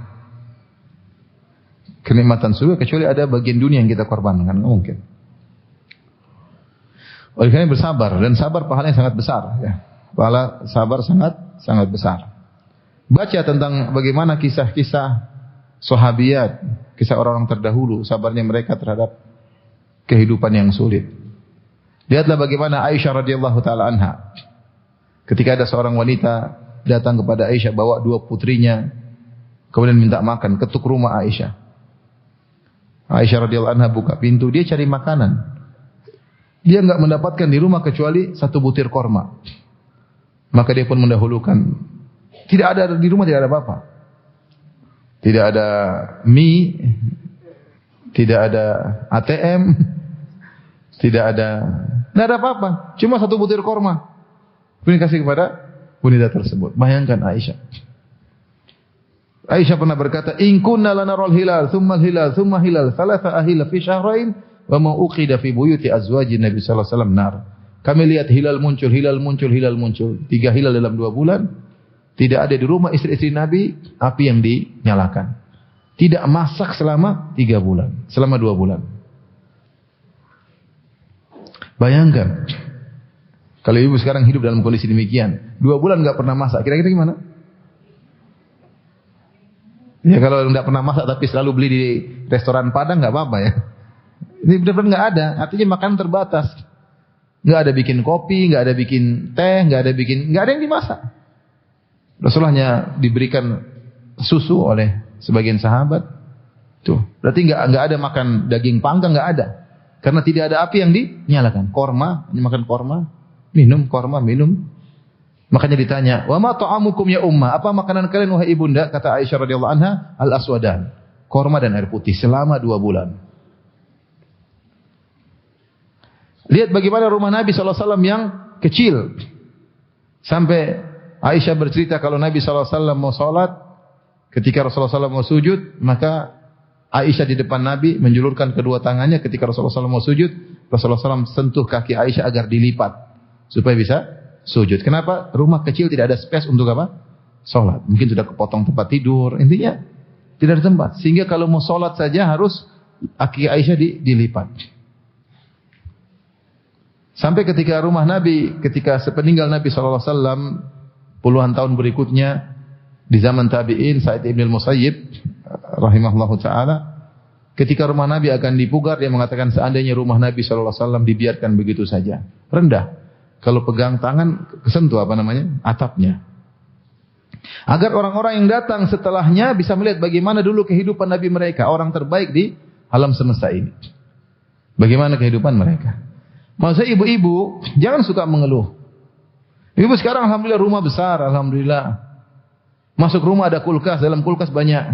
kenikmatan surga kecuali ada bagian dunia yang kita korbankan, nggak mungkin. Oleh karena bersabar, dan sabar pahalanya sangat besar, ya. Pahala sabar sangat besar. Baca tentang bagaimana kisah-kisah sahabiyat, kisah orang-orang terdahulu, sabarnya mereka terhadap kehidupan yang sulit. Lihatlah bagaimana Aisyah radhiyallahu taala anha. Ketika ada seorang wanita datang kepada Aisyah bawa 2 putrinya, kemudian minta makan, ketuk rumah Aisyah. Aisyah radhiyallahu anha buka pintu, dia cari makanan. Dia enggak mendapatkan di rumah kecuali 1 butir korma. Maka dia pun mendahulukan. Tidak ada di rumah, tidak ada apa-apa. Tidak ada mie, tidak ada ATM, tidak ada apa-apa. Cuma 1 butir korma. Kemudian kasih kepada wanita tersebut. Bayangkan Aisyah. Aisyah pernah berkata, "In kunna lanaral hilal, thumma hilal, thumma hilal, thalatha ahila fi syahrain, wa ma uqida fi buyuti azwajin Nabi sallallahu alaihi wasallam nar." Kami lihat hilal muncul. 3 hilal dalam 2 bulan. Tidak ada di rumah istri-istri Nabi api yang dinyalakan. Tidak masak selama 3 bulan. Selama 2 bulan. Bayangkan. Kalau ibu sekarang hidup dalam kondisi demikian. 2 bulan enggak pernah masak. Kira-kira gimana? Ya kalau enggak pernah masak tapi selalu beli di restoran Padang enggak apa-apa ya. Ini benar-benar nggak ada. Artinya makanan terbatas. Nggak ada bikin kopi, nggak ada bikin teh, nggak ada yang dimasak. Rasulullah diberikan susu oleh sebagian sahabat. Tuh, berarti nggak ada makan daging panggang, nggak ada. Karena tidak ada api yang dinyalakan. Korma, hanya makan korma, minum. Makanya ditanya, "Wa ma ta'amukum ya ummah?" Apa makanan kalian wahai ibunda? Kata Aisyah radhiyallahu anha, "Al-aswadan." Korma dan air putih selama 2 bulan. Lihat bagaimana rumah Nabi SAW yang kecil. Sampai Aisyah bercerita kalau Nabi SAW mau sholat, ketika Rasulullah SAW mau sujud, maka Aisyah di depan Nabi menjulurkan kedua tangannya. Ketika Rasulullah SAW mau sujud, Rasulullah SAW sentuh kaki Aisyah agar dilipat supaya bisa sujud. Kenapa? Rumah kecil tidak ada space untuk apa? Sholat. Mungkin sudah kepotong tempat tidur. Intinya tidak ada tempat. Sehingga kalau mau sholat saja harus kaki Aisyah dilipat. Sampai ketika rumah Nabi, ketika sepeninggal Nabi SAW, puluhan tahun berikutnya, di zaman tabi'in, Sa'id ibn al-Musayyib, rahimahullahu ta'ala, ketika rumah Nabi akan dipugar, dia mengatakan seandainya rumah Nabi SAW dibiarkan begitu saja. Rendah. Kalau pegang tangan, kesentuh atapnya. Agar orang-orang yang datang setelahnya bisa melihat bagaimana dulu kehidupan Nabi mereka, orang terbaik di alam semesta ini. Bagaimana kehidupan mereka. Maksudnya ibu-ibu jangan suka mengeluh. Ibu sekarang alhamdulillah rumah besar, alhamdulillah. Masuk rumah ada kulkas, dalam kulkas banyak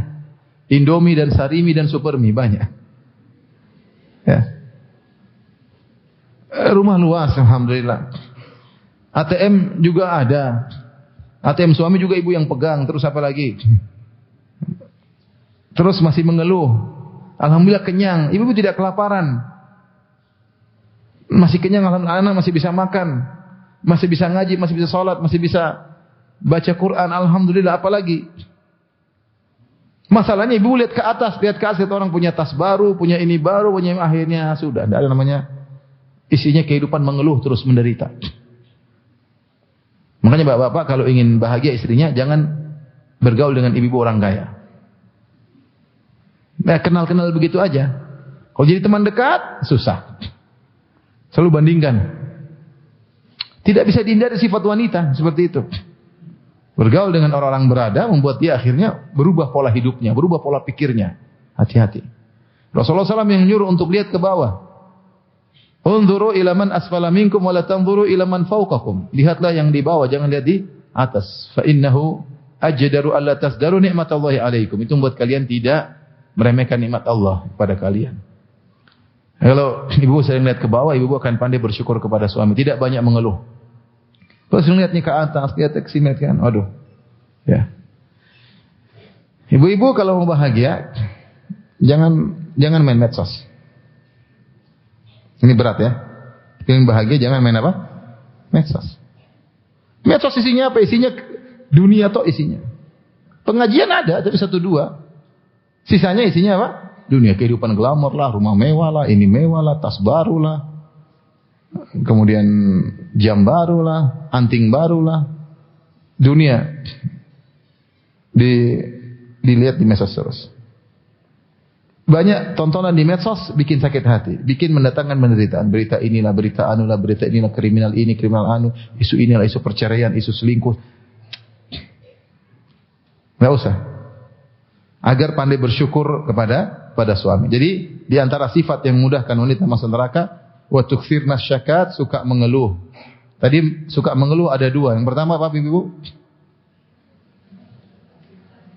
Indomie dan Sarimi dan Supermi banyak. Ya. Rumah luas alhamdulillah. ATM juga ada. ATM suami juga ibu yang pegang, terus apa lagi? Terus masih mengeluh. Alhamdulillah kenyang, ibu tidak kelaparan. Masih kenyang, alhamdulillah, anak masih bisa makan, masih bisa ngaji, masih bisa sholat, masih bisa baca Quran, alhamdulillah, apalagi. Masalahnya ibu lihat ke atas, lihat orang punya tas baru, punya ini baru, punya akhirnya sudah, tidak ada namanya isinya kehidupan mengeluh terus menderita. Makanya bapak-bapak kalau ingin bahagia istrinya, jangan bergaul dengan ibu-ibu orang kaya. Nah, kenal-kenal begitu aja. Kalau jadi teman dekat, susah. Selalu bandingkan. Tidak bisa dihindari sifat wanita seperti itu. Bergaul dengan orang-orang berada membuat dia akhirnya berubah pola hidupnya, berubah pola pikirnya. Hati-hati. Rasulullah SAW yang nyuruh untuk lihat ke bawah. Unzuru ila man asfala minkum wa la tanzuru ila man fawqakum. Lihatlah yang di bawah, jangan lihat di atas. Fa innahu ajdaru alla tasdaru nikmatallahi alaikum. Itu membuat kalian tidak meremehkan nikmat Allah pada kalian. Kalau ibu sering lihat ke bawah, ibu akan pandai bersyukur kepada suami. Tidak banyak mengeluh. Terus lihatnya ke atas, lihat ke sini kan. Aduh. Ya. Ibu-ibu kalau mau bahagia, jangan main medsos. Ini berat ya. Ingin bahagia jangan main apa? Medsos. Medsos isinya apa? Isinya dunia atau isinya. Pengajian ada, tapi 1-2. Sisanya isinya apa? Dunia, kehidupan glamor lah, rumah mewah lah, ini mewah lah, tas baru lah, kemudian jam baru lah, anting baru lah. Dunia dilihat di medsos terus. Banyak tontonan di medsos bikin sakit hati, bikin mendatangkan penderitaan. Berita inilah, berita anulah, berita inilah, kriminal ini, kriminal anu, isu inilah, isu perceraian, isu selingkuh. Nggak usah. Agar pandai bersyukur pada suami. Jadi di antara sifat yang memudahkan wanita masuk neraka, wa tukthirna syakat, suka mengeluh. Tadi suka mengeluh ada 2. Yang pertama apa Ibu?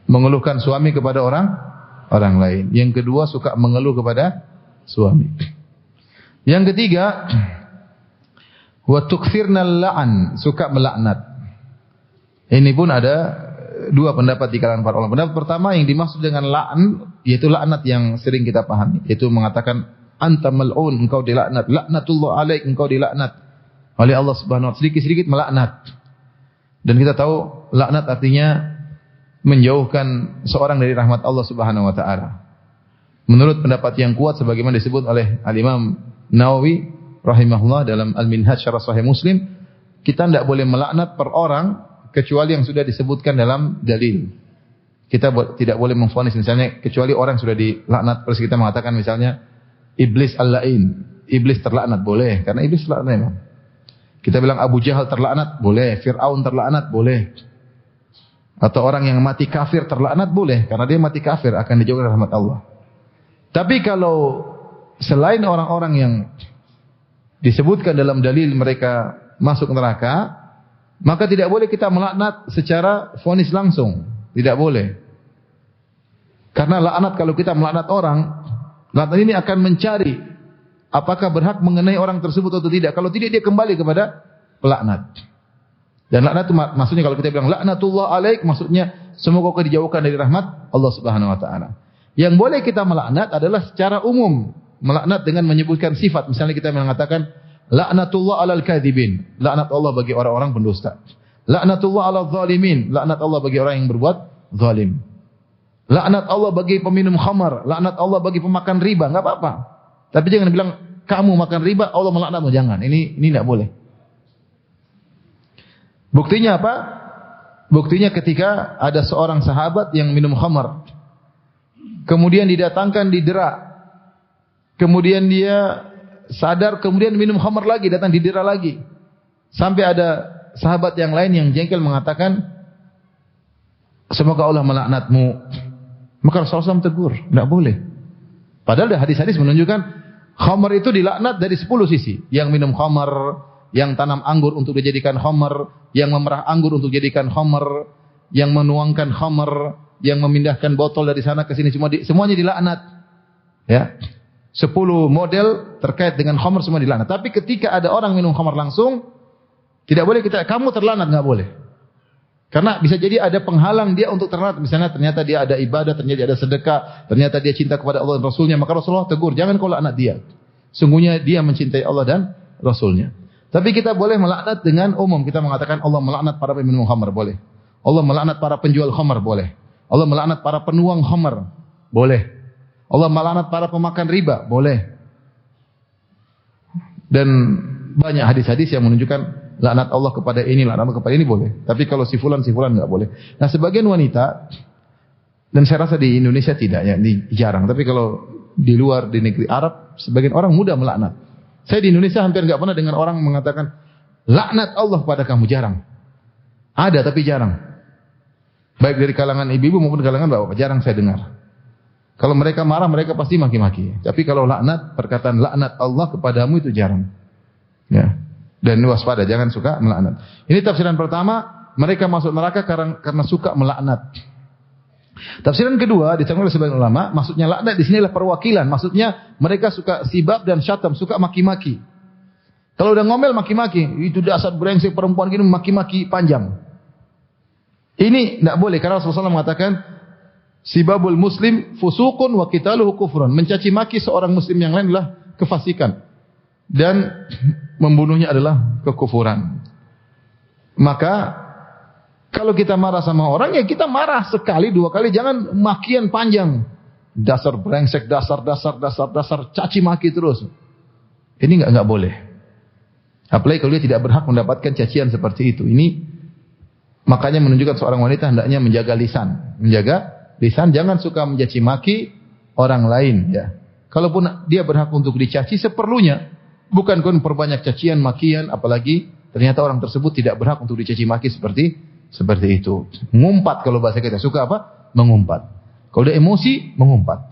Mengeluhkan suami kepada orang lain. Yang kedua suka mengeluh kepada suami. Yang ketiga, wa tukthirna la'an, suka melaknat. Ini pun ada 2 pendapat di kalangan para ulama. Pendapat pertama yang dimaksud dengan la'an yaitu laknat yang sering kita pahami, yaitu mengatakan anta mal'un, engkau dilaknat, laknatullah alaik, engkau dilaknat oleh Allah Subhanahu wa taala, sedikit-sedikit melaknat. Dan kita tahu laknat artinya menjauhkan seorang dari rahmat Allah Subhanahu wa taala. Menurut pendapat yang kuat sebagaimana disebut oleh Al-Imam Nawawi rahimahullah dalam Al-Minhaj Syarah Sahih Muslim, kita tidak boleh melaknat per orang kecuali yang sudah disebutkan dalam dalil. Kita tidak boleh memvonis misalnya kecuali orang yang sudah dilaknat. Terus kita mengatakan misalnya iblis al-la'in, iblis terlaknat boleh, karena iblis terlaknat memang. Kita bilang Abu Jahal terlaknat boleh, Fir'aun terlaknat boleh. Atau orang yang mati kafir terlaknat boleh, karena dia mati kafir akan dijauhkan dari rahmat Allah. Tapi kalau selain orang-orang yang disebutkan dalam dalil mereka masuk neraka, maka tidak boleh kita melaknat secara vonis langsung. Tidak boleh. Karena laknat, kalau kita melaknat orang, laknat ini akan mencari apakah berhak mengenai orang tersebut atau tidak. Kalau tidak, dia kembali kepada pelaknat. Dan laknat itu maksudnya kalau kita bilang laknatullah alaik, maksudnya semoga kau dijauhkan dari rahmat Allah Subhanahu wa taala. Yang boleh kita melaknat adalah secara umum. Melaknat dengan menyebutkan sifat. Misalnya kita mengatakan laknatullah alal kadhibin, laknat Allah bagi orang-orang pendusta. Laknatullah alal zalimin, laknat Allah bagi orang yang berbuat zalim. Laknat Allah bagi peminum khamar, laknat Allah bagi pemakan riba, enggak apa-apa. Tapi jangan bilang kamu makan riba Allah melaknatmu, jangan. Ini enggak boleh. Buktinya apa? Buktinya ketika ada seorang sahabat yang minum khamar. Kemudian didatangkan didera. Kemudian dia sadar, kemudian minum khamar lagi, datang didera lagi. Sampai ada sahabat yang lain yang jengkel mengatakan, semoga Allah melaknatmu. Maka Rasulullah SAW tegur, tidak boleh. Padahal ada hadis-hadis menunjukkan khamar itu dilaknat dari 10 sisi. Yang minum khamar, yang tanam anggur untuk dijadikan khamar, yang memerah anggur untuk dijadikan khamar, yang menuangkan khamar, yang memindahkan botol dari sana ke sini, semuanya dilaknat. Ya. 10 model terkait dengan khamar semua dilaknat. Tapi ketika ada orang minum khamar langsung, tidak boleh kita, kamu terlaknat, enggak boleh. Karena bisa jadi ada penghalang dia untuk terlaknat. Misalnya ternyata dia ada ibadah, ternyata dia ada sedekah, ternyata dia cinta kepada Allah dan Rasulnya. Maka Rasulullah tegur, jangan kau laknat dia. Sungguhnya dia mencintai Allah dan Rasulnya. Tapi kita boleh melaknat dengan umum. Kita mengatakan Allah melaknat para peminum khamar, boleh. Allah melaknat para penjual khamar, boleh. Allah melaknat para penuang khamar, boleh. Allah melaknat para pemakan riba, boleh. Dan banyak hadis-hadis yang menunjukkan laknat Allah kepada ini, laknat Allah kepada ini boleh. Tapi kalau si fulan enggak boleh. Nah, sebagian wanita, dan saya rasa di Indonesia tidak ya, jarang. Tapi kalau di luar, di negeri Arab, sebagian orang mudah melaknat. Saya di Indonesia hampir enggak pernah dengar orang mengatakan laknat Allah kepada kamu, jarang. Ada tapi jarang. Baik dari kalangan ibu-ibu maupun kalangan bapak, jarang saya dengar. Kalau mereka marah, mereka pasti maki-maki. Tapi kalau laknat, perkataan laknat Allah kepadamu itu jarang. Ya. Dan waspada, jangan suka melaknat. Ini tafsiran pertama, mereka masuk neraka karena suka melaknat. Tafsiran kedua, diterangkan oleh sebagian ulama, maksudnya laknat di sini adalah perwakilan. Maksudnya mereka suka sibab dan syatam, suka maki-maki. Kalau udah ngomel maki-maki, itu dasar brengsek perempuan gini, maki-maki panjang. Ini tidak boleh, karena Rasulullah SAW mengatakan, sibabul muslim fusukun wa qitaluhu kufrun. Mencaci maki seorang muslim yang lain adalah kefasikan. Dan membunuhnya adalah kekufuran. Maka kalau kita marah sama orang, ya kita marah sekali, 2 kali, jangan makian panjang. Dasar brengsek, dasar, caci maki terus. Ini enggak boleh. Apalagi kalau dia tidak berhak mendapatkan cacian seperti itu. Ini makanya menunjukkan seorang wanita hendaknya menjaga lisan. Menjaga lisan, jangan suka mencaci maki orang lain, ya. Kalaupun dia berhak untuk dicaci seperlunya, bukan kon perbanyak cacian, makian, apalagi ternyata orang tersebut tidak berhak untuk dicaci maki seperti itu. Mengumpat kalau bahasa kita, suka apa? Mengumpat. Kalau dia emosi, mengumpat.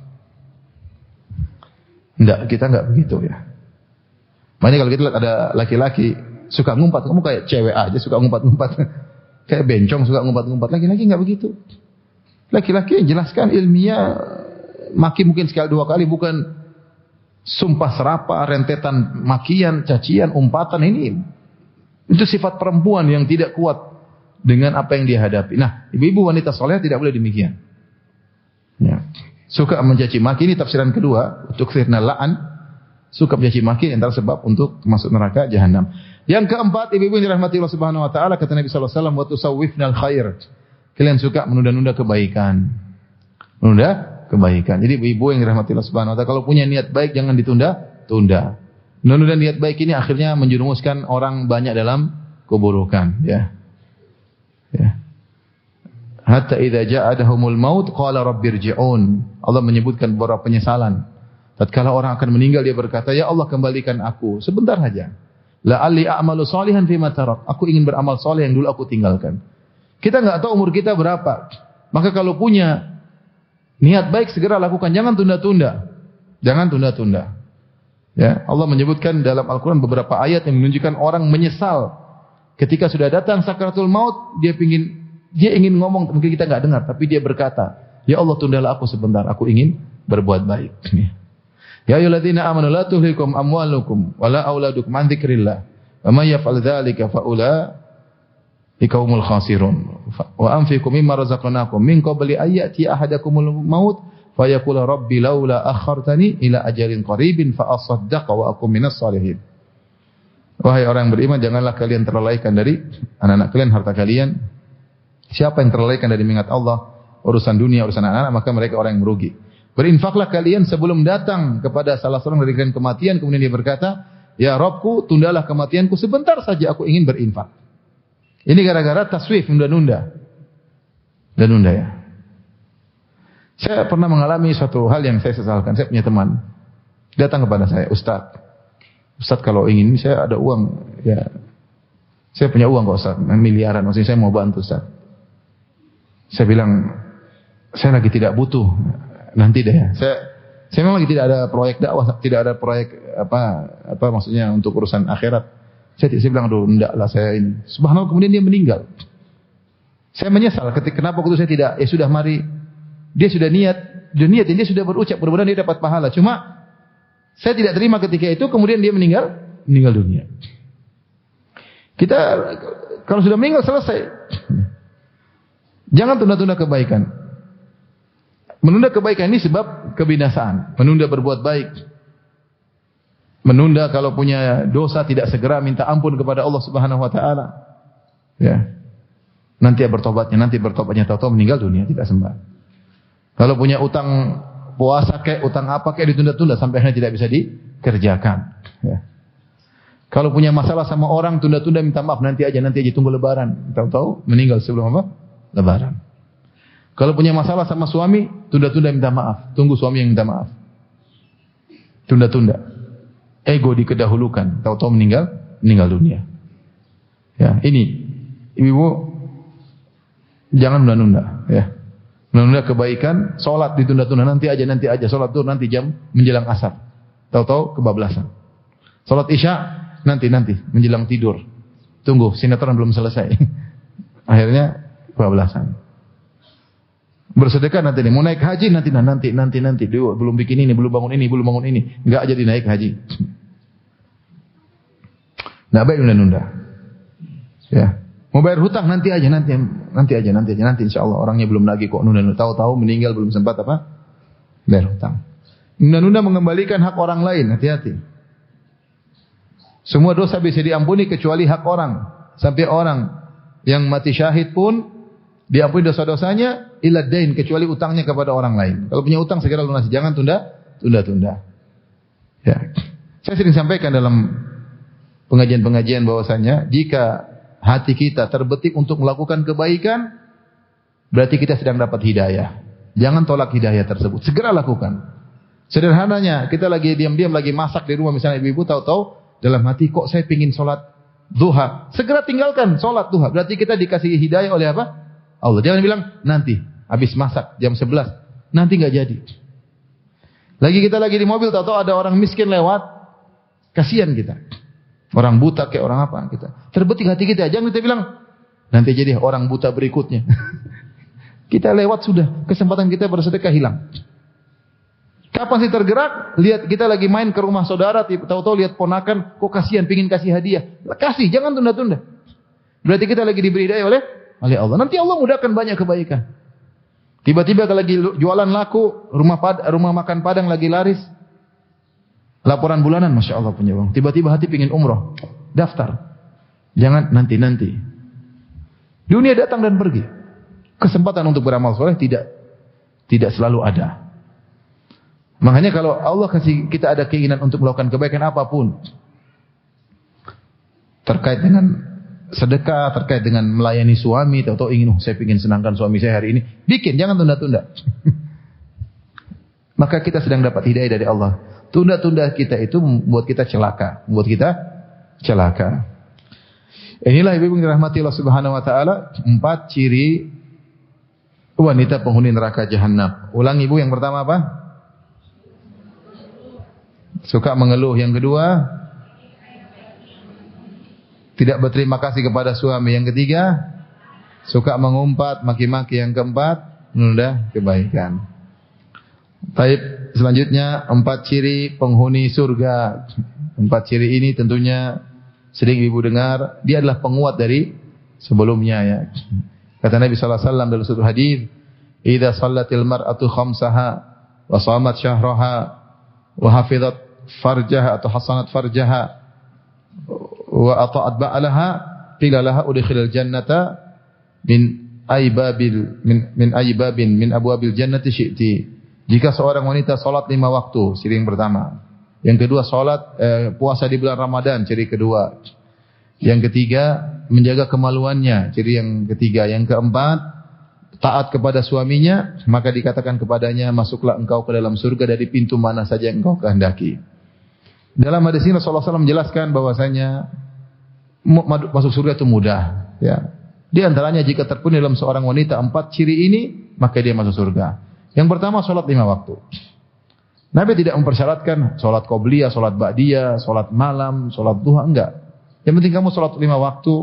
Kita enggak begitu ya. Makanya kalau kita lihat ada laki-laki suka ngumpat, kamu kayak cewek aja suka ngumpat-ngumpat. Kayak bencong suka ngumpat-ngumpat. Laki-laki enggak begitu. Laki-laki yang jelaskan ilmiah, maki mungkin sekali 2 kali, bukan sumpah serapa, rentetan makian, cacian, umpatan. Ini itu sifat perempuan yang tidak kuat dengan apa yang dia hadapi. Nah, ibu-ibu wanita saleh tidak boleh demikian. Ya. Suka mencaci maki, ini tafsiran kedua, untuk firna la'an, suka mencaci maki antara sebab untuk masuk neraka jahanam. Yang keempat, ibu-ibu yang dirahmati Allah Subhanahu wa taala, kata Nabi sallallahu alaihi wasallam, wa tusawwifnal khair. Kalian suka menunda-nunda kebaikan. Menunda kebaikan. Jadi ibu-ibu yang dirahmati Allah Subhanahu wa taala, kalau punya niat baik jangan ditunda-tunda. Menunda niat baik ini akhirnya menjerumuskan orang banyak dalam keburukan, ya. Ya. Hatta idza ja'adahumul maut qala rabbirji'un. Allah menyebutkan beberapa penyesalan. Tatkala orang akan meninggal dia berkata, "Ya Allah, kembalikan aku sebentar saja. La'alli a'malu shalihan fima tarak." Aku ingin beramal saleh yang dulu aku tinggalkan. Kita enggak tahu umur kita berapa. Maka kalau punya niat baik segera lakukan, jangan tunda-tunda. Jangan tunda-tunda. Ya, Allah menyebutkan dalam Al-Qur'an beberapa ayat yang menunjukkan orang menyesal ketika sudah datang sakaratul maut, dia ingin ngomong, mungkin kita enggak dengar, tapi dia berkata, "Ya Allah, tundalah aku sebentar, aku ingin berbuat baik." Ya ayyuhalladzina amanu la tulhikum amwalukum wala auladukum an dzikrillah wa may yaf'al dzalika fa ulaika humul khasirun wa anfiqu mimma razaqnakum min qabli ay ya'ti ahadakumul maut fa yaqulu rabbi laula akhartani ila ajalin qaribin fa asaddaqa wa akum minas salihin. Wahai orang yang beriman, janganlah kalian terlalaikan dari anak-anak kalian, harta kalian. Siapa yang terlalaikan dari mengingat Allah, urusan dunia, urusan anak-anak, maka mereka orang yang merugi. Berinfaklah kalian sebelum datang kepada salah seorang dari kalian kematian. Kemudian dia berkata, "Ya Rabbku, tundalah kematianku sebentar saja, aku ingin berinfak." Ini gara-gara taswif, nunda-nunda. Nunda ya. Saya pernah mengalami suatu hal yang saya sesalkan. Saya punya teman datang kepada saya, Ustaz kalau ingin, saya ada uang, ya saya punya uang kok Ustaz, miliaran, maksudnya saya mau bantu Ustaz. Saya bilang, saya lagi tidak butuh. Nanti deh ya. Saya memang lagi tidak ada proyek dakwah, tidak ada proyek apa maksudnya untuk urusan akhirat. Saya bilang, aduh, enggak lah saya ini. Subhanallah, kemudian dia meninggal. Saya menyesal kenapa waktu itu saya tidak, ya sudah mari. Dia sudah niat, dia sudah berucap, mudah-mudahan dia dapat pahala. Cuma saya tidak terima ketika itu, kemudian dia meninggal dunia. Kita kalau sudah meninggal selesai. Jangan tunda-tunda kebaikan. Menunda kebaikan ini sebab kebinasaan. Menunda berbuat baik. Menunda kalau punya dosa tidak segera minta ampun kepada Allah Subhanahu wa taala. Ya. Nanti bertobatnya tahu-tahu meninggal dunia, tidak sempat. Kalau punya utang puasa utang apa ditunda-tunda sampai akhirnya tidak bisa dikerjakan. Ya. Kalau punya masalah sama orang tunda-tunda minta maaf nanti aja tunggu lebaran. Tahu-tahu meninggal sebelum apa? Lebaran. Kalau punya masalah sama suami, tunda-tunda minta maaf. Tunggu suami yang minta maaf. Tunda-tunda. Ego dikedahulukan. Tahu-tahu meninggal dunia. Ya, ini. Ibu, jangan menunda-nunda. Ya. Menunda kebaikan, sholat ditunda-tunda. Nanti aja. Sholat itu nanti jam menjelang asar. Tahu-tahu kebablasan. Sholat isya, nanti. Menjelang tidur. Tunggu, sinetron belum selesai. Akhirnya kebablasan. Bersedekah nanti nih, mau naik haji nanti. Duh, belum bikin ini, belum bangun ini, enggak jadi naik haji. Enggak baik nunda-nunda. Ya. Mau bayar hutang nanti aja insyaallah orangnya belum lagi kok nunda-nunda. Tahu-tahu meninggal belum sempat apa? Bayar hutang. Nunda-nunda mengembalikan hak orang lain, hati-hati. Semua dosa bisa diampuni kecuali hak orang. Sampai orang yang mati syahid pun diampuni dosa-dosanya illa dain, kecuali utangnya kepada orang lain. Kalau punya utang segera lunasi, jangan tunda-tunda. Ya. Saya sering sampaikan dalam pengajian-pengajian bahwasanya jika hati kita terbetik untuk melakukan kebaikan, berarti kita sedang dapat hidayah. Jangan tolak hidayah tersebut, segera lakukan. Sederhananya, kita lagi diam-diam lagi masak di rumah misalnya ibu-ibu, tahu-tahu dalam hati kok saya pingin sholat duha. Segera tinggalkan sholat duha. Berarti kita dikasih hidayah oleh apa? Allah. Jangan bilang nanti habis masak jam 11. Nanti enggak jadi. Kita lagi di mobil tahu-tahu ada orang miskin lewat. Kasihan kita. Orang buta kayak orang apa kita. Terbetik hati kita. Jangan kita bilang nanti jadi orang buta berikutnya. Kita lewat sudah, kesempatan kita bersedekah hilang. Kapan sih tergerak? Lihat kita lagi main ke rumah saudara, tahu-tahu lihat ponakan, kok kasihan pingin kasih hadiah. Kasih, jangan tunda-tunda. Berarti kita lagi diberi hidayah oleh Allah. Nanti Allah mudahkan banyak kebaikan. Tiba-tiba kalau lagi jualan laku, rumah makan Padang lagi laris. Laporan bulanan, Masya Allah punya uang. Tiba-tiba hati pingin umroh. Daftar. Jangan nanti. Dunia datang dan pergi. Kesempatan untuk beramal soleh tidak selalu ada. Makanya kalau Allah kasih kita ada keinginan untuk melakukan kebaikan apapun. Terkait dengan sedekah, terkait dengan melayani suami, tahu-tahu saya ingin senangkan suami saya hari ini. Bikin, jangan tunda-tunda. maka kita sedang dapat hidayah dari Allah. Tunda-tunda kita itu membuat kita celaka, Inilah ibu yang dirahmati Allah Subhanahu wa taala, 4 ciri wanita penghuni neraka jahanam. Ulang ibu, yang pertama apa? Suka mengeluh. Yang kedua, tidak berterima kasih kepada suami. Yang ketiga, suka mengumpat, maki-maki. Yang keempat, menunda kebaikan. Baik, selanjutnya 4 ciri penghuni surga. 4 ciri ini tentunya sering ibu dengar. Dia adalah penguat dari sebelumnya, ya. Kata Nabi sallallahu alaihi wasallam dalam satu hadis, "Idza shallatil mar'atu khamsaha wa shamat syahraha wa hafizat farjaha atau hasanat farjaha wa ata'at ba'laha qila laha udkhilal jannata min abwabil jannati syi'ti." Jika seorang wanita salat 5 waktu, ciri yang pertama. Yang kedua, puasa di bulan Ramadan, ciri kedua. Yang ketiga, menjaga kemaluannya, ciri yang ketiga. Yang keempat, taat kepada suaminya, maka dikatakan kepadanya, masuklah engkau ke dalam surga dari pintu mana saja yang engkau kehendaki. Dalam hadis ini Rasulullah SAW menjelaskan bahwasanya masuk surga itu mudah, ya. Di antaranya jika terpenuhi dalam seorang wanita 4 ciri ini, maka dia masuk surga. Yang pertama, salat 5 waktu. Nabi tidak mempersyaratkan salat qobliyah, salat ba'diyah, salat malam, salat duha, enggak. Yang penting kamu salat 5 waktu,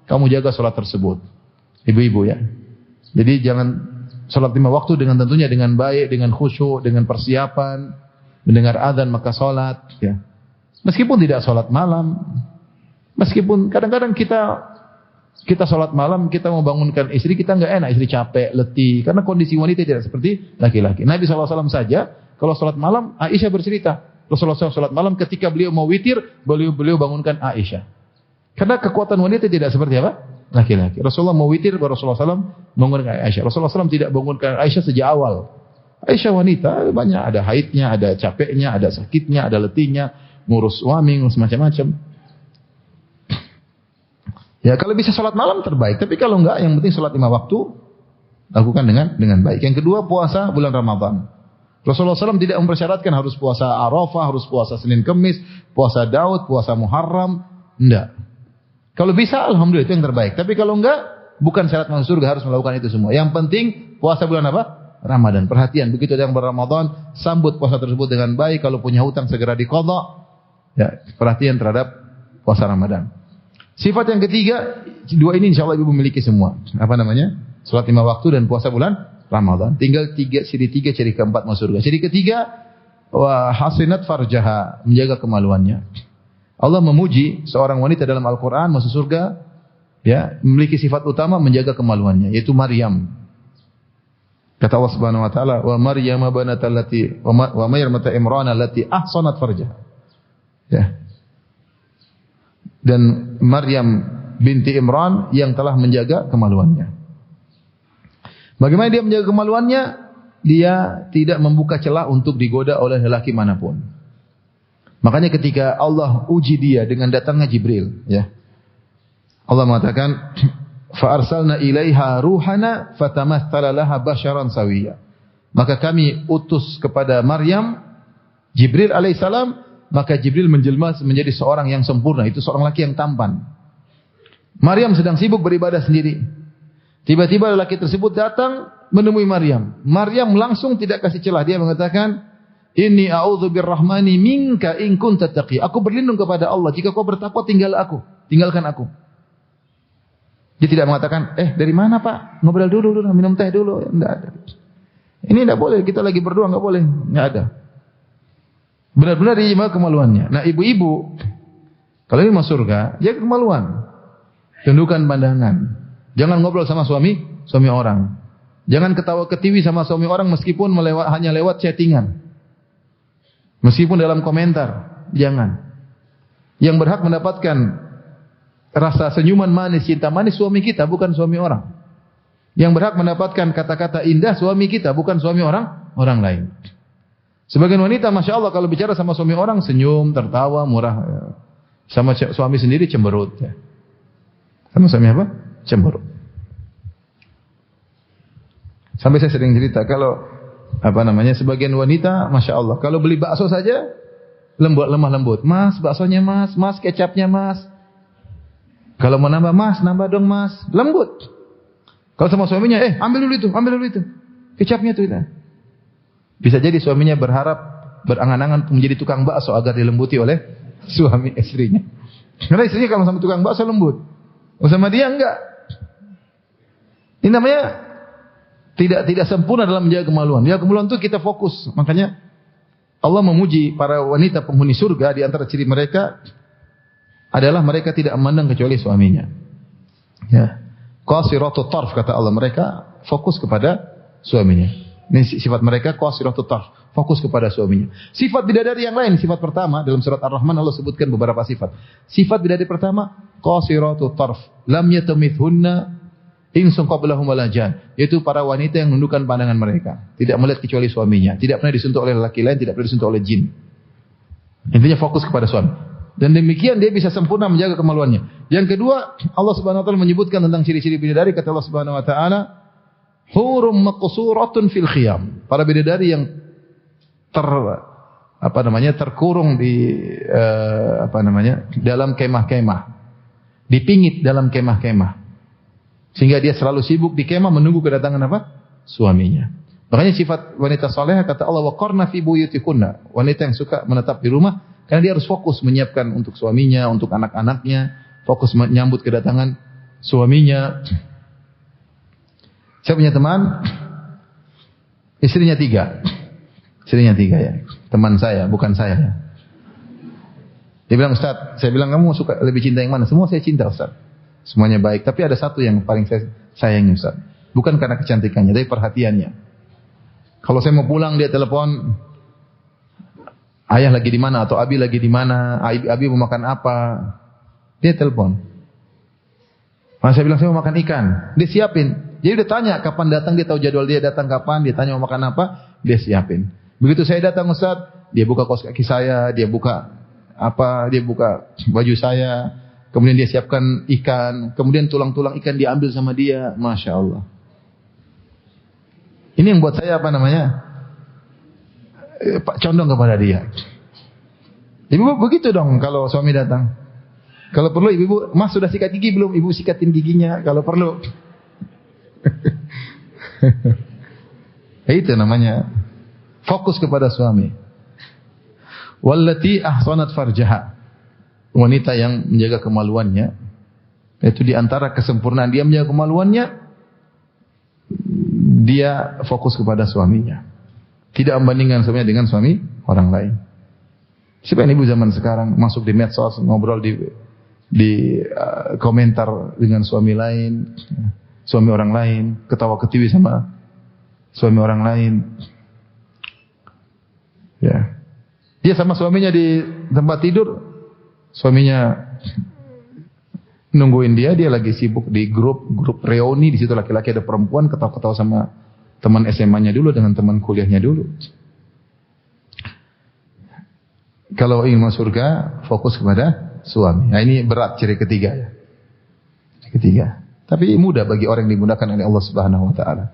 kamu jaga salat tersebut. Ibu-ibu, ya. Jadi jangan salat 5 waktu dengan tentunya dengan baik, dengan khusyuk, dengan persiapan, mendengar azan maka salat, ya. Meskipun tidak salat malam, meskipun kadang-kadang kita sholat malam, kita mau bangunkan istri, kita enggak enak, istri capek, letih. Karena kondisi wanita tidak seperti laki-laki. Nabi SAW saja, kalau sholat malam, Aisyah bercerita. Rasulullah SAW sholat malam, ketika beliau mau witir, beliau bangunkan Aisyah. Karena kekuatan wanita tidak seperti apa? Laki-laki. Rasulullah mau witir, Rasulullah SAW bangunkan Aisyah. Rasulullah SAW tidak bangunkan Aisyah sejak awal. Aisyah wanita, banyak, ada haidnya, ada capeknya, ada sakitnya, ada letihnya, ngurus suami, ngurus macam-macam. Ya, kalau bisa sholat malam terbaik. Tapi kalau enggak, yang penting sholat 5 waktu, lakukan dengan baik. Yang kedua, puasa bulan Ramadan. Rasulullah SAW tidak mempersyaratkan harus puasa Arafah, harus puasa Senin Kemis, puasa Daud, puasa Muharram. Enggak. Kalau bisa, alhamdulillah, itu yang terbaik. Tapi kalau enggak, bukan syarat masuk surga harus melakukan itu semua. Yang penting, puasa bulan apa? Ramadan. Perhatian, begitu ada yang berRamadan, sambut puasa tersebut dengan baik. Kalau punya hutang, segera diqadha. Ya, perhatian terhadap puasa Ramadan. Sifat yang ketiga, 2 ini insya Allah ibu memiliki semua. Apa namanya? Salat 5 waktu dan puasa bulan Ramadan. Tinggal ciri keempat masuk surga. Ciri ketiga, wa hasinat farjaha, menjaga kemaluannya. Allah memuji seorang wanita dalam Al-Quran masuk surga, ya, memiliki sifat utama menjaga kemaluannya, yaitu Maryam. Kata Allah Subhanahu Wa Taala, wa Maryam banatallati wa Maryamata Imran allati ahsanat farjaha. Ya. Dan Maryam binti Imran yang telah menjaga kemaluannya. Bagaimana dia menjaga kemaluannya? Dia tidak membuka celah untuk digoda oleh lelaki manapun. Makanya ketika Allah uji dia dengan datangnya Jibril, ya. Allah mengatakan, "Fa arsalna ilaiha ruhana fatamatsala laha basyaran sawiyya." Maka kami utus kepada Maryam Jibril alaihissalam. Maka Jibril menjelma menjadi seorang yang sempurna. Itu seorang laki yang tampan. Maryam sedang sibuk beribadah sendiri. Tiba-tiba lelaki tersebut datang menemui Maryam. Maryam langsung tidak kasih celah. Dia mengatakan, "Inni a'udzu birrahmani minka in kunta taqi." Aku berlindung kepada Allah. Jika kau bertakwa, tinggalkan aku. Dia tidak mengatakan, dari mana Pak? Ngobrol dulu, minum teh dulu. Tidak ada. Ini tidak boleh. Kita lagi berdua, tidak boleh. Tidak ada. Benar-benar dia jaga kemaluannya. Nah, ibu-ibu, kalau ini masuk surga, jaga kemaluan. Tundukkan pandangan. Jangan ngobrol sama suami orang. Jangan ketawa-ketiwi sama suami orang meskipun hanya lewat chattingan. Meskipun dalam komentar, jangan. Yang berhak mendapatkan rasa senyuman manis, cinta manis suami kita, bukan suami orang. Yang berhak mendapatkan kata-kata indah suami kita, bukan suami orang lain. Sebagian wanita, Masya Allah, kalau bicara sama suami orang, senyum, tertawa, murah. Sama suami sendiri cemberut. Ya. Sama suami apa? Cemberut. Sampai saya sering cerita, kalau sebagian wanita, masya Allah, kalau beli bakso saja lemah lembut. Mas, baksonya mas, kecapnya mas. Kalau mau nambah mas, nambah dong mas, lembut. Kalau sama suaminya, ambil dulu itu, kecapnya itu. Bisa jadi suaminya berharap, berangan-angan menjadi tukang bakso agar dilembuti oleh suami istrinya. Karena istrinya kalau sama tukang bakso lembut, sama dia enggak. Ini namanya tidak sempurna dalam menjaga kemaluan. Menjaga kemaluan itu kita fokus. Makanya Allah memuji para wanita penghuni surga, di antara ciri mereka adalah mereka tidak memandang kecuali suaminya. Ya. Qasiratut tarf, kata Allah, mereka fokus kepada suaminya. Ini sifat mereka, qasiratut tarf, fokus kepada suaminya. Sifat bidadari yang lain, sifat pertama dalam surat Ar-Rahman Allah sebutkan beberapa sifat. Sifat bidadari pertama, qasiratut tarf, lam yatamithunna insun qablahum wala jan, yaitu para wanita yang menundukkan pandangan mereka, tidak melihat kecuali suaminya, tidak pernah disentuh oleh laki lain, tidak pernah disentuh oleh jin. Intinya fokus kepada suami. Dan demikian dia bisa sempurna menjaga kemaluannya. Yang kedua, Allah Subhanahu wa taala menyebutkan tentang ciri-ciri bidadari, kata Allah Subhanahu wa taala, hurum maqsuratun fil khiyam. Para bidadari yang terkurung di dalam kemah-kemah. Dipingit dalam kemah-kemah. Sehingga dia selalu sibuk di kemah menunggu kedatangan suaminya. Makanya sifat wanita salehah, kata Allah, waqarna fi buyutikunna. Wanita yang suka menetap di rumah karena dia harus fokus menyiapkan untuk suaminya, untuk anak-anaknya, fokus menyambut kedatangan suaminya. Saya punya teman, istrinya 3. Istrinya 3 ya. Teman saya, bukan saya ya. Dia bilang, Ustaz, saya bilang, kamu suka lebih cinta yang mana? Semua saya cinta, Ustaz. Semuanya baik, tapi ada satu yang paling saya sayangi, Ustaz. Bukan karena kecantikannya, tapi perhatiannya. Kalau saya mau pulang, dia telepon, ayah lagi di mana atau abi lagi di mana, abi mau makan apa, dia telepon. Saya bilang saya mau makan ikan, dia siapin. Jadi dia tanya kapan datang, dia tahu jadwal dia datang kapan, dia tanya mau makan apa, dia siapin. Begitu saya datang, Ustaz, dia buka kaos kaki saya, dia buka baju saya. Kemudian dia siapkan ikan, kemudian tulang-tulang ikan diambil sama dia, masya Allah. Ini yang buat saya condong kepada dia. Ibu begitu dong kalau suami datang. Kalau perlu ibu, Mas sudah sikat gigi belum? Ibu sikatin giginya kalau perlu. Itu namanya fokus kepada suami. Wallati ahsanat farjaha. Wanita yang menjaga kemaluannya, itu di antara kesempurnaan dia menjaga kemaluannya, dia fokus kepada suaminya, tidak membandingkan suaminya dengan suami orang lain. Sebagian ibu zaman sekarang masuk di medsos, ngobrol di komentar dengan suami lain, suami orang lain, ketawa ketiwi sama suami orang lain. Ya, dia sama suaminya di tempat tidur. Suaminya nungguin dia lagi sibuk di grup reuni, di situ laki-laki ada perempuan ketawa-ketawa sama teman SMA-nya dulu dengan teman kuliahnya dulu. Kalau ingin masuk surga, fokus kepada suami. Nah, ini berat ciri ketiga ya. Ketiga. Tapi mudah bagi orang yang dimudahkan oleh Allah Subhanahu wa taala.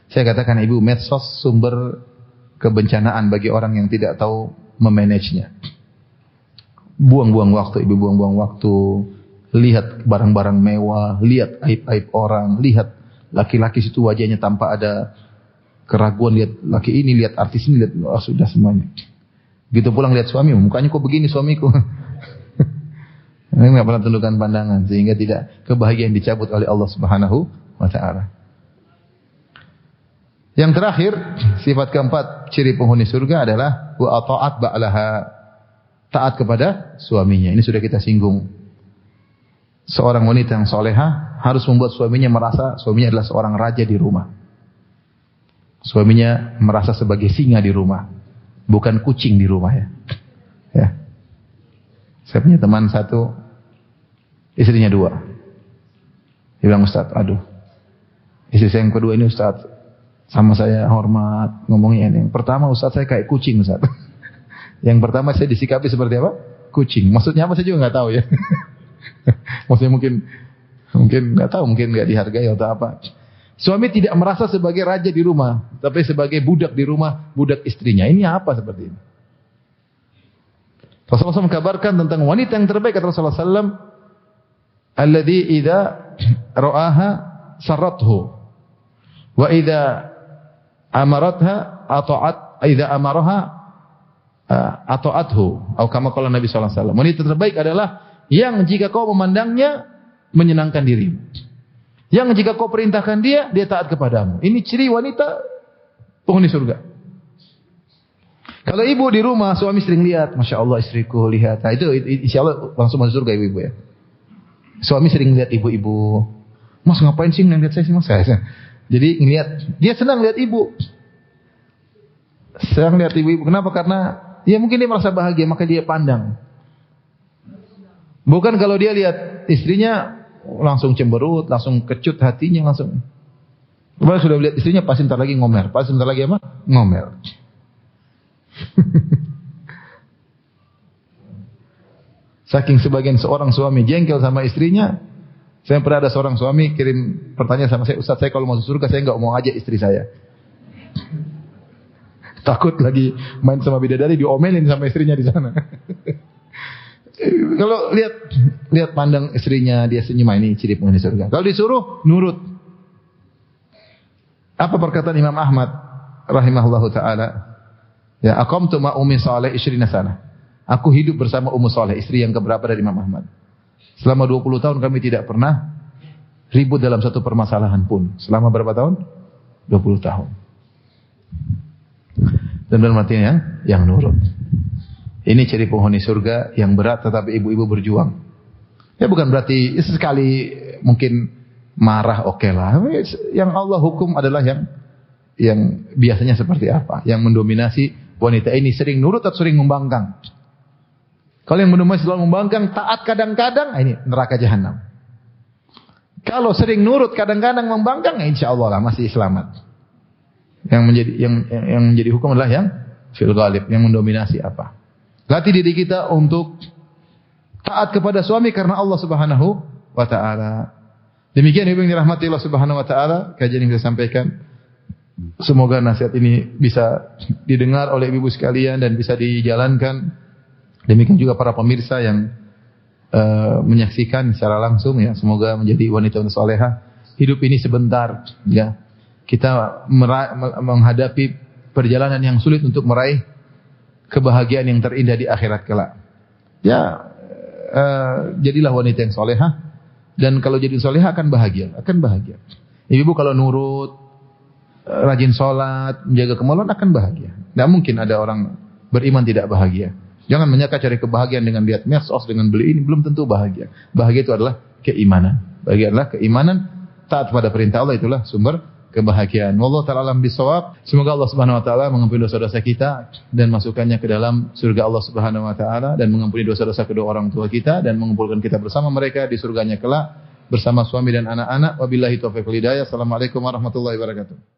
Saya katakan ibu, medsos sumber kebencanaan bagi orang yang tidak tahu memanagenya. Buang-buang waktu, ibu buang-buang waktu, lihat barang-barang mewah, lihat aib-aib orang, lihat laki-laki situ wajahnya tanpa ada keraguan, lihat laki ini, lihat artis ini, lihat sudah semuanya. Gitu pulang lihat suami, mukanya kok begini suamiku. Ini enggak pernah tundukkan pandangan sehingga tidak kebahagiaan dicabut oleh Allah Subhanahu wa taala. Yang terakhir, sifat keempat ciri penghuni surga adalah wa ata'at ba'laha. Taat kepada suaminya. Ini sudah kita singgung. Seorang wanita yang soleha harus membuat suaminya merasa suaminya adalah seorang raja di rumah. Suaminya merasa sebagai singa di rumah, bukan kucing di rumah ya. Ya. Saya punya teman satu, istrinya 2. Dia bilang, Ustaz, aduh, istri saya yang kedua ini Ustaz, sama saya hormat, ngomongnya ini. Yang pertama Ustaz saya kayak kucing Ustaz. Yang pertama saya disikapi seperti apa? Kucing. Maksudnya apa saya juga nggak tahu ya. Maksudnya mungkin nggak tahu, mungkin nggak dihargai atau apa. Suami tidak merasa sebagai raja di rumah, tapi sebagai budak di rumah, budak istrinya. Ini apa seperti ini? Rasulullah SAW mengkabarkan tentang wanita yang terbaik, kata Rasulullah SAW, alladhi idza ra'aha sarrathu wa idza amaratha ata'at, idza amaraha ata'athu, atau kama qala Nabi sallallahu alaihi wasallam. Wanita terbaik adalah yang jika kau memandangnya menyenangkan dirimu. Yang jika kau perintahkan dia, dia taat kepadamu. Ini ciri wanita penghuni surga. Kalau ibu di rumah, suami sering lihat, Masya Allah istriku, lihat. Nah, itu insya Allah langsung masuk surga ibu-ibu ya. Suami sering lihat ibu-ibu. Mas ngapain sih ngeliat saya sih mas? Jadi ngeliat, dia senang lihat ibu. Senang lihat ibu-ibu. Kenapa? Karena ya mungkin dia merasa bahagia, maka dia pandang. Bukan kalau dia lihat istrinya langsung cemberut, langsung kecut hatinya, langsung. Kalau sudah lihat istrinya pasti sebentar lagi ngomel. Pasti sebentar lagi apa? Ngomel. Saking sebagian seorang suami jengkel sama istrinya. Saya pernah ada seorang suami kirim pertanyaan sama saya, Ustaz, saya kalau masuk surga saya enggak mau ajak istri saya. Takut lagi main sama bidadari diomelin sama istrinya di sana. Kalau lihat pandang istrinya, dia senyum, ini ciri penghuni surga. Kalau disuruh nurut. Apa perkataan Imam Ahmad rahimahullahu taala? Ya, aqamtu ma ummi Saleh 20 sana. Aku hidup bersama Ummu Saleh, istri yang keberapa dari Imam Ahmad. Selama 20 tahun kami tidak pernah ribut dalam satu permasalahan pun. Selama berapa tahun? 20 tahun. Dan artinya yang nurut. Ini ciri penghuni surga yang berat, tetapi ibu-ibu berjuang. Ya bukan berarti sekali mungkin marah, oke lah. Yang Allah hukum adalah yang biasanya seperti apa? Yang mendominasi wanita ini sering nurut atau sering membangkang. Kalau yang mendominasi selalu membangkang, taat kadang-kadang, ini neraka jahanam. Kalau sering nurut kadang-kadang membangkang, insya Allah lah masih selamat. Yang menjadi hukum adalah yang fil ghalib, yang mendominasi apa? Latih diri kita untuk taat kepada suami karena Allah Subhanahu wa taala. Demikian ibu yang dirahmati Allah Subhanahu wa taala, kajian yang saya sampaikan. Semoga nasihat ini bisa didengar oleh ibu sekalian dan bisa dijalankan. Demikian juga para pemirsa yang menyaksikan secara langsung ya, semoga menjadi wanita salehah. Hidup ini sebentar ya. Kita menghadapi perjalanan yang sulit untuk meraih kebahagiaan yang terindah di akhirat kelak. Ya, jadilah wanita yang solehah, dan kalau jadi solehah akan bahagia, Ibu kalau nurut, rajin sholat, menjaga kemaluan akan bahagia. Tidak mungkin ada orang beriman tidak bahagia. Jangan menyangka cari kebahagiaan dengan lihat medsos, dengan beli ini, belum tentu bahagia. Bahagia itu adalah keimanan. Bahagia adalah keimanan, taat pada perintah Allah, itulah sumber kebahagiaan. Wallahu ta'ala alam bisawab. Semoga Allah Subhanahu wa taala mengampuni dosa-dosa kita dan masukkannya ke dalam surga Allah Subhanahu wa taala, dan mengampuni dosa-dosa kedua orang tua kita, dan mengumpulkan kita bersama mereka di surganya kelak bersama suami dan anak-anak. Wabillahi taufiq wal hidayah. Assalamualaikum warahmatullahi wabarakatuh.